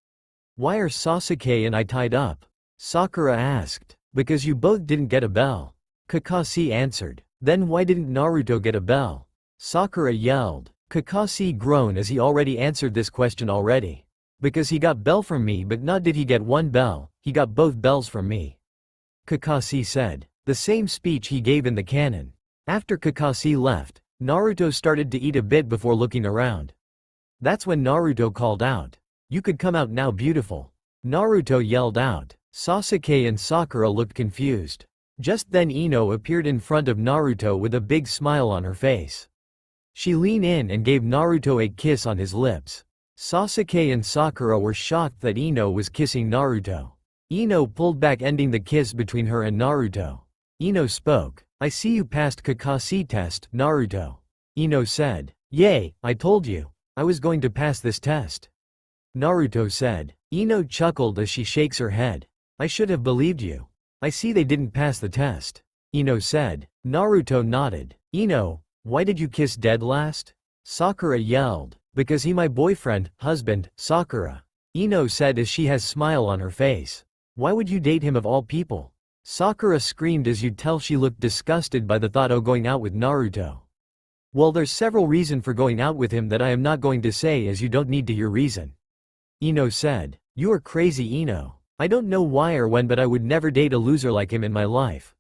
"Why are Sasuke and I tied up?" Sakura asked. "Because you both didn't get a bell," Kakashi answered. "Then why didn't Naruto get a bell?" Sakura yelled. Kakashi groaned as he already answered this question already. "Because he got bell from me, but not did he get one bell, he got both bells from me," Kakashi said. The same speech he gave in the canon. After Kakashi left, Naruto started to eat a bit before looking around. That's when Naruto called out, "You could come out now, beautiful." Naruto yelled out. Sasuke and Sakura looked confused. Just then Ino appeared in front of Naruto with a big smile on her face. She leaned in and gave Naruto a kiss on his lips. Sasuke and Sakura were shocked that Ino was kissing Naruto. Ino pulled back, ending the kiss between her and Naruto. Ino spoke. "I see you passed Kakashi test, Naruto," Ino said. "Yay, I told you." I was going to pass this test. Naruto said. Ino chuckled as she shakes her head. I should have believed you. I see they didn't pass the test. Ino said. Naruto nodded. Ino, why did you kiss dead last? Sakura yelled. Because he my boyfriend, husband, Sakura. Ino said as she has smile on her face. Why would you date him of all people? Sakura screamed as you'd tell she looked disgusted by the thought of going out with Naruto. Well, there's several reasons for going out with him that I am not going to say as you don't need to hear reason. Ino said. You are crazy, Ino. I don't know why or when, but I would never date a loser like him in my life.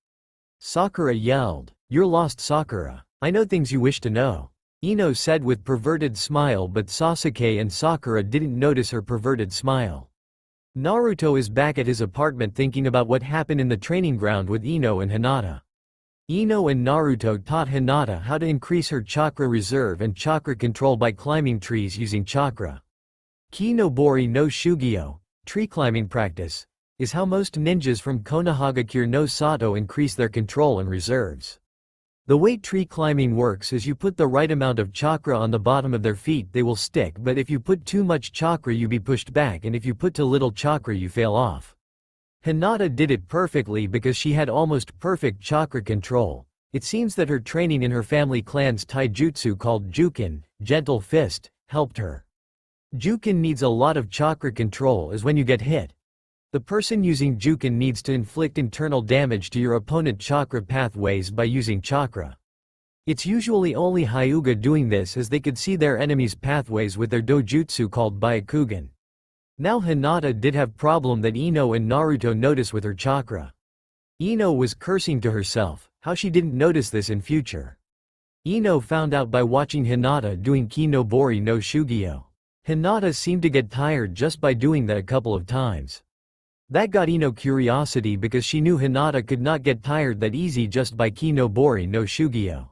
Sakura yelled. You're lost, Sakura. I know things you wish to know. Ino said with perverted smile, but Sasuke and Sakura didn't notice her perverted smile. Naruto is back at his apartment thinking about what happened in the training ground with Ino and Hinata. Ino and Naruto taught Hinata how to increase her chakra reserve and chakra control by climbing trees using chakra. Kinobori no Shugyo, tree climbing practice, is how most ninjas from Konohagakure no Sato increase their control and reserves. The way tree climbing works is you put the right amount of chakra on the bottom of their feet, they will stick, but if you put too much chakra you be pushed back, and if you put too little chakra you fail off. Hinata did it perfectly because she had almost perfect chakra control. It seems that her training in her family clan's taijutsu called Jukin, gentle fist, helped her. Jukin needs a lot of chakra control as when you get hit. The person using Jukin needs to inflict internal damage to your opponent chakra pathways by using chakra. It's usually only Hyuga doing this as they could see their enemy's pathways with their dojutsu called Byakugan. Now Hinata did have problem that Ino and Naruto notice with her chakra. Ino was cursing to herself, how she didn't notice this in future. Ino found out by watching Hinata doing Kinobori no Shugyo. Hinata seemed to get tired just by doing that a couple of times. That got Ino curiosity because she knew Hinata could not get tired that easy just by Kinobori no Shugyo.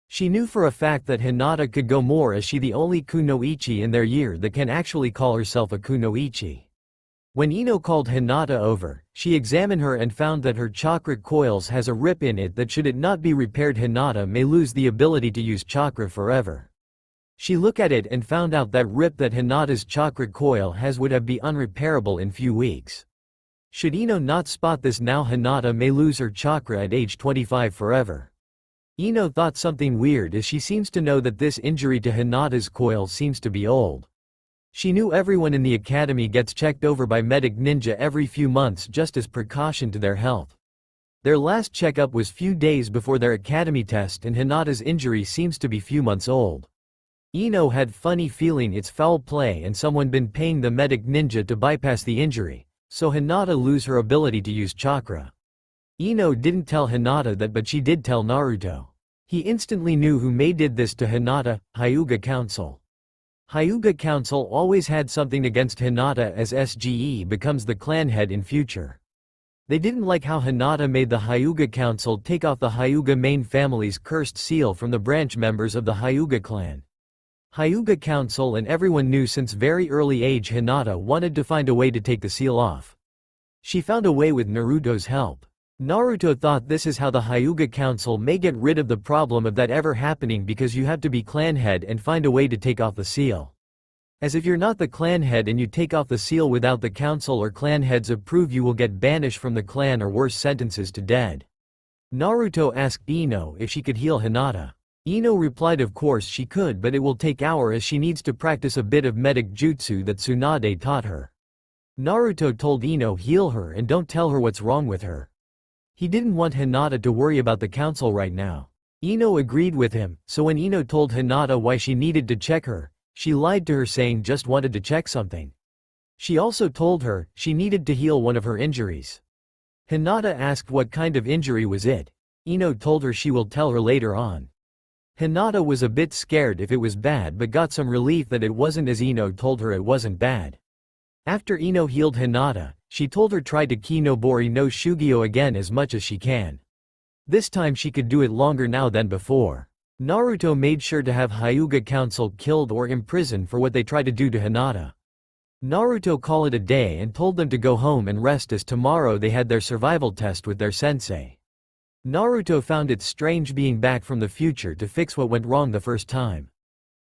She knew for a fact that Hinata could go more as she the only kunoichi in their year that can actually call herself a kunoichi. When Ino called Hinata over, she examined her and found that her chakra coils has a rip in it that should it not be repaired Hinata may lose the ability to use chakra forever. She looked at it and found out that rip that Hinata's chakra coil has would have be unrepairable in few weeks. Should Ino not spot this now, Hinata may lose her chakra at age 25 forever. Ino thought something weird as she seems to know that this injury to Hinata's coil seems to be old. She knew everyone in the academy gets checked over by medic ninja every few months just as precaution to their health. Their last checkup was few days before their academy test and Hinata's injury seems to be few months old. Ino had funny feeling it's foul play and someone been paying the medic ninja to bypass the injury, so Hinata lose her ability to use chakra. Ino didn't tell Hinata that, but she did tell Naruto. He instantly knew who did this to Hinata, Hyuga Council. Hyuga Council always had something against Hinata as SGE becomes the clan head in future. They didn't like how Hinata made the Hyuga Council take off the Hyuga main family's cursed seal from the branch members of the Hyuga clan. Hyuga Council and everyone knew since very early age Hinata wanted to find a way to take the seal off. She found a way with Naruto's help. Naruto thought this is how the Hyuga Council may get rid of the problem of that ever happening because you have to be clan head and find a way to take off the seal. As if you're not the clan head and you take off the seal without the council or clan heads approve you will get banished from the clan or worse sentences to dead. Naruto asked Ino if she could heal Hinata. Ino replied of course she could, but it will take hours as she needs to practice a bit of medic jutsu that Tsunade taught her. Naruto told Ino heal her and don't tell her what's wrong with her. He didn't want Hinata to worry about the council right now. Ino agreed with him, so when Ino told Hinata why she needed to check her, she lied to her saying just wanted to check something. She also told her she needed to heal one of her injuries. Hinata asked what kind of injury was it. Ino told her she will tell her later on. Hinata was a bit scared if it was bad but got some relief that it wasn't as Ino told her it wasn't bad. After Ino healed Hinata, she told her try to Kinobori no Shugyo again as much as she can. This time she could do it longer now than before. Naruto made sure to have Hyuga Council killed or imprisoned for what they tried to do to Hinata. Naruto called it a day and told them to go home and rest as tomorrow they had their survival test with their sensei. Naruto found it strange being back from the future to fix what went wrong the first time.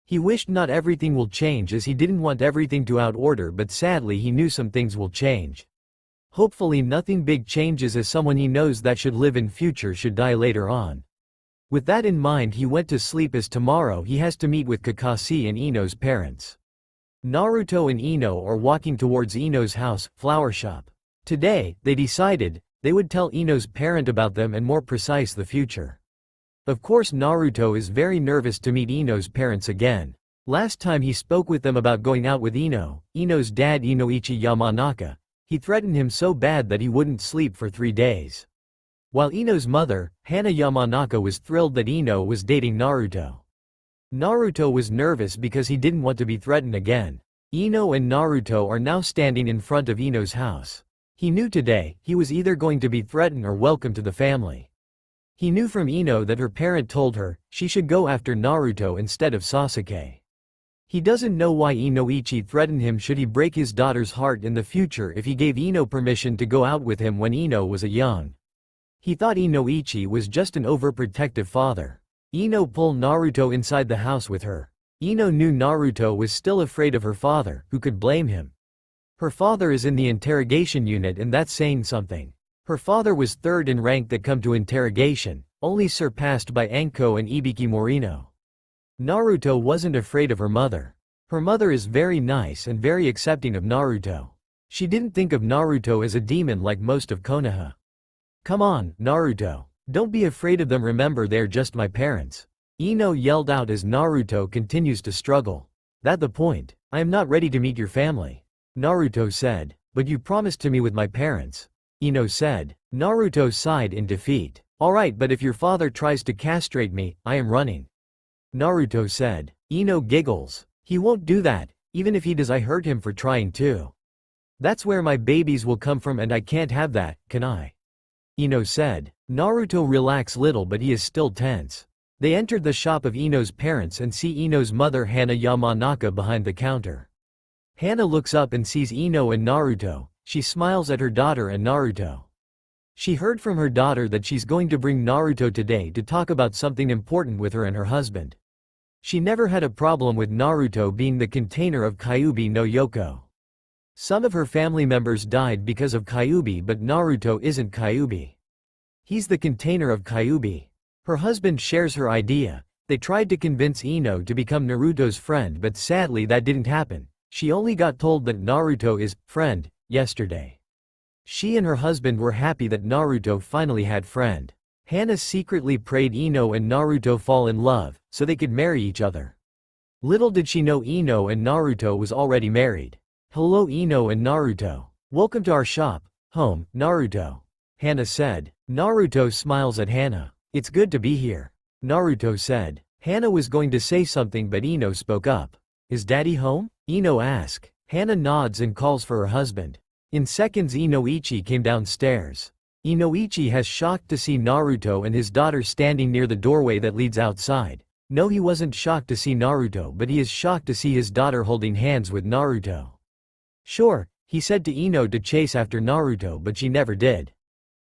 He wished not everything will change as he didn't want everything to out order, but sadly he knew some things will change. Hopefully nothing big changes as someone he knows that should live in future should die later on. With that in mind he went to sleep as tomorrow he has to meet with Kakashi and Ino's parents. Naruto and Ino are walking towards Ino's house, flower shop. Today, they decided, they would tell Ino's parent about them and more precise the future. Of course Naruto is very nervous to meet Ino's parents again. Last time he spoke with them about going out with Ino's dad Inoichi Yamanaka. He threatened him so bad that he wouldn't sleep for 3 days. While Ino's mother, Hana Yamanaka, was thrilled that Ino was dating Naruto. Naruto was nervous because he didn't want to be threatened again. Ino and Naruto are now standing in front of Ino's house. He knew today, he was either going to be threatened or welcome to the family. He knew from Ino that her parent told her, she should go after Naruto instead of Sasuke. He doesn't know why Inoichi threatened him should he break his daughter's heart in the future if he gave Ino permission to go out with him when Ino was a young. He thought Inoichi was just an overprotective father. Ino pulled Naruto inside the house with her. Ino knew Naruto was still afraid of her father, who could blame him. Her father is in the interrogation unit and that's saying something. Her father was third in rank that come to interrogation, only surpassed by Anko and Ibiki Morino. Naruto wasn't afraid of her mother. Her mother is very nice and very accepting of Naruto. She didn't think of Naruto as a demon like most of Konoha. Come on, Naruto. Don't be afraid of them, remember they're just my parents. Ino yelled out as Naruto continues to struggle. That's the point. I am not ready to meet your family. Naruto said, but you promised to me with my parents. Ino said. Naruto sighed in defeat. Alright, but if your father tries to castrate me, I am running. Naruto said. Ino giggles. He won't do that, even if he does I hurt him for trying to. That's where my babies will come from and I can't have that, can I? Ino said. Naruto relaxed little but he is still tense. They entered the shop of Ino's parents and see Ino's mother Hana Yamanaka behind the counter. Hana looks up and sees Ino and Naruto. She smiles at her daughter and Naruto. She heard from her daughter that she's going to bring Naruto today to talk about something important with her and her husband. She never had a problem with Naruto being the container of Kyuubi no Yoko. Some of her family members died because of Kyuubi, but Naruto isn't Kyuubi. He's the container of Kyuubi. Her husband shares her idea. They tried to convince Ino to become Naruto's friend but sadly that didn't happen. She only got told that Naruto is friend yesterday. She and her husband were happy that Naruto finally had friend. Hana secretly prayed Ino and Naruto fall in love, so they could marry each other. Little did she know Ino and Naruto was already married. Hello Ino and Naruto. Welcome to our shop, home, Naruto. Hana said. Naruto smiles at Hana. It's good to be here. Naruto said. Hana was going to say something but Ino spoke up. Is daddy home? Ino asked. Hana nods and calls for her husband. In seconds Inoichi came downstairs. Inoichi has shocked to see Naruto and his daughter standing near the doorway that leads outside. No, he wasn't shocked to see Naruto but he is shocked to see his daughter holding hands with Naruto. Sure, he said to Ino to chase after Naruto but she never did.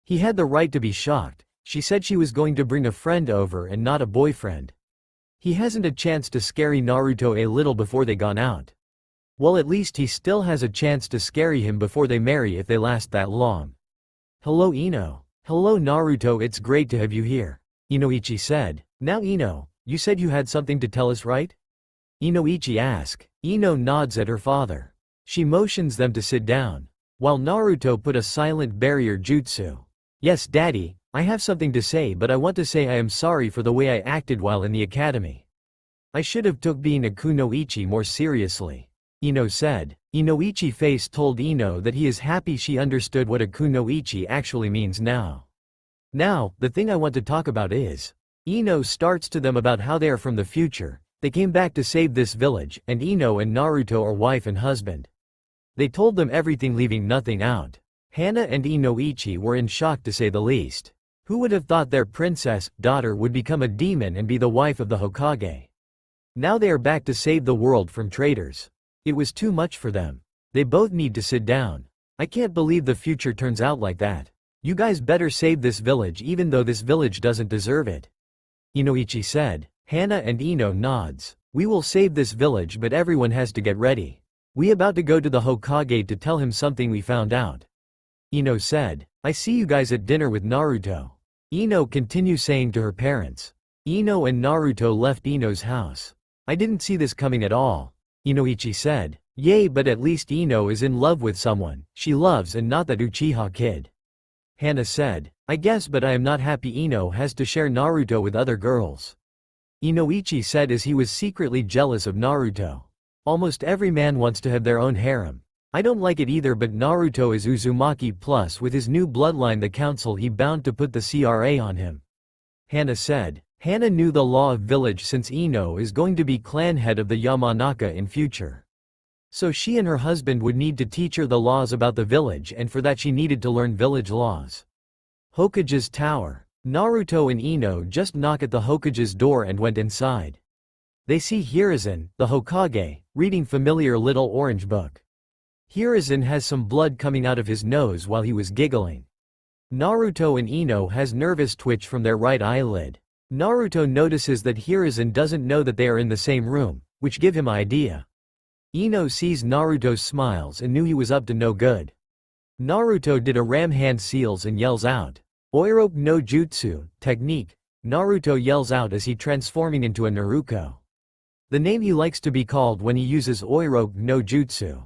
He had the right to be shocked. She said she was going to bring a friend over and not a boyfriend. He hasn't a chance to scary Naruto a little before they gone out. Well, at least he still has a chance to scary him before they marry if they last that long. Hello Ino. Hello Naruto, it's great to have you here. Inoichi said. Now Ino, you said you had something to tell us, right? Inoichi asked. Ino nods at her father. She motions them to sit down. While Naruto put a silent barrier jutsu. Yes daddy, I have something to say but I want to say I am sorry for the way I acted while in the academy. I should have took being a kunoichi more seriously. Ino said. Inoichi's face told Ino that he is happy she understood what a kunoichi actually means now. Now, the thing I want to talk about is. Ino starts to them about how they are from the future, they came back to save this village, and Ino and Naruto are wife and husband. They told them everything leaving nothing out. Hana and Inoichi were in shock to say the least. Who would have thought their princess, daughter would become a demon and be the wife of the Hokage? Now they are back to save the world from traitors. It was too much for them. They both need to sit down. I can't believe the future turns out like that. You guys better save this village even though this village doesn't deserve it. Inoichi said. Hana and Ino nods. We will save this village, but everyone has to get ready. We about to go to the Hokage to tell him something we found out. Ino said, I see you guys at dinner with Naruto. Ino continues saying to her parents. Ino and Naruto left Ino's house. I didn't see this coming at all. Inoichi said, yay, but at least Ino is in love with someone she loves and not that Uchiha kid. Hana said, I guess, but I am not happy Ino has to share Naruto with other girls. Inoichi said as he was secretly jealous of Naruto. Almost every man wants to have their own harem. I don't like it either, but Naruto is Uzumaki plus with his new bloodline the council he bound to put the CRA on him. Hana said. Hana knew the law of village since Ino is going to be clan head of the Yamanaka in future. So she and her husband would need to teach her the laws about the village, and for that she needed to learn village laws. Hokage's tower. Naruto and Ino just knock at the Hokage's door and went inside. They see Hiruzen, the Hokage, reading familiar little orange book. Hiruzen has some blood coming out of his nose while he was giggling. Naruto and Ino has nervous twitch from their right eyelid. Naruto notices that Hiruzen doesn't know that they are in the same room, which give him idea. Ino sees Naruto smiles and knew he was up to no good. Naruto did a ram hand seals and yells out, Oiroke no Jutsu, technique. Naruto yells out as he transforming into a Naruko. The name he likes to be called when he uses Oiroke no Jutsu.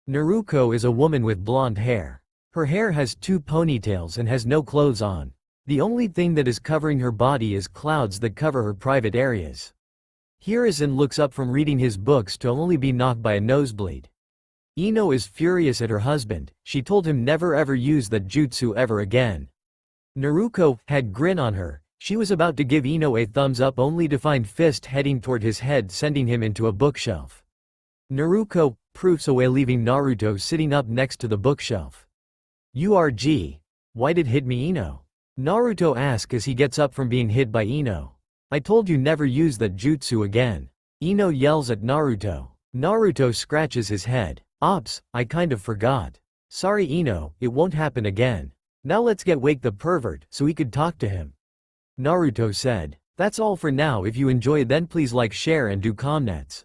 Naruko is a woman with blonde hair. Her hair has 2 ponytails and has no clothes on. The only thing that is covering her body is clouds that cover her private areas. Hiruzen looks up from reading his books to only be knocked by a nosebleed. Ino is furious at her husband, she told him never ever use that jutsu ever again. Naruko had grin on her, she was about to give Ino a thumbs up only to find fist heading toward his head sending him into a bookshelf. Naruko proofs away leaving Naruto sitting up next to the bookshelf. URG. Why did hit me Ino? Naruto asks as he gets up from being hit by Ino. I told you never use that jutsu again. Ino yells at Naruto. Naruto scratches his head. Ops, I kind of forgot. Sorry Ino, it won't happen again. Now let's get wake the pervert so we could talk to him. Naruto said. That's all for now. If you enjoy then please like, share and do comments.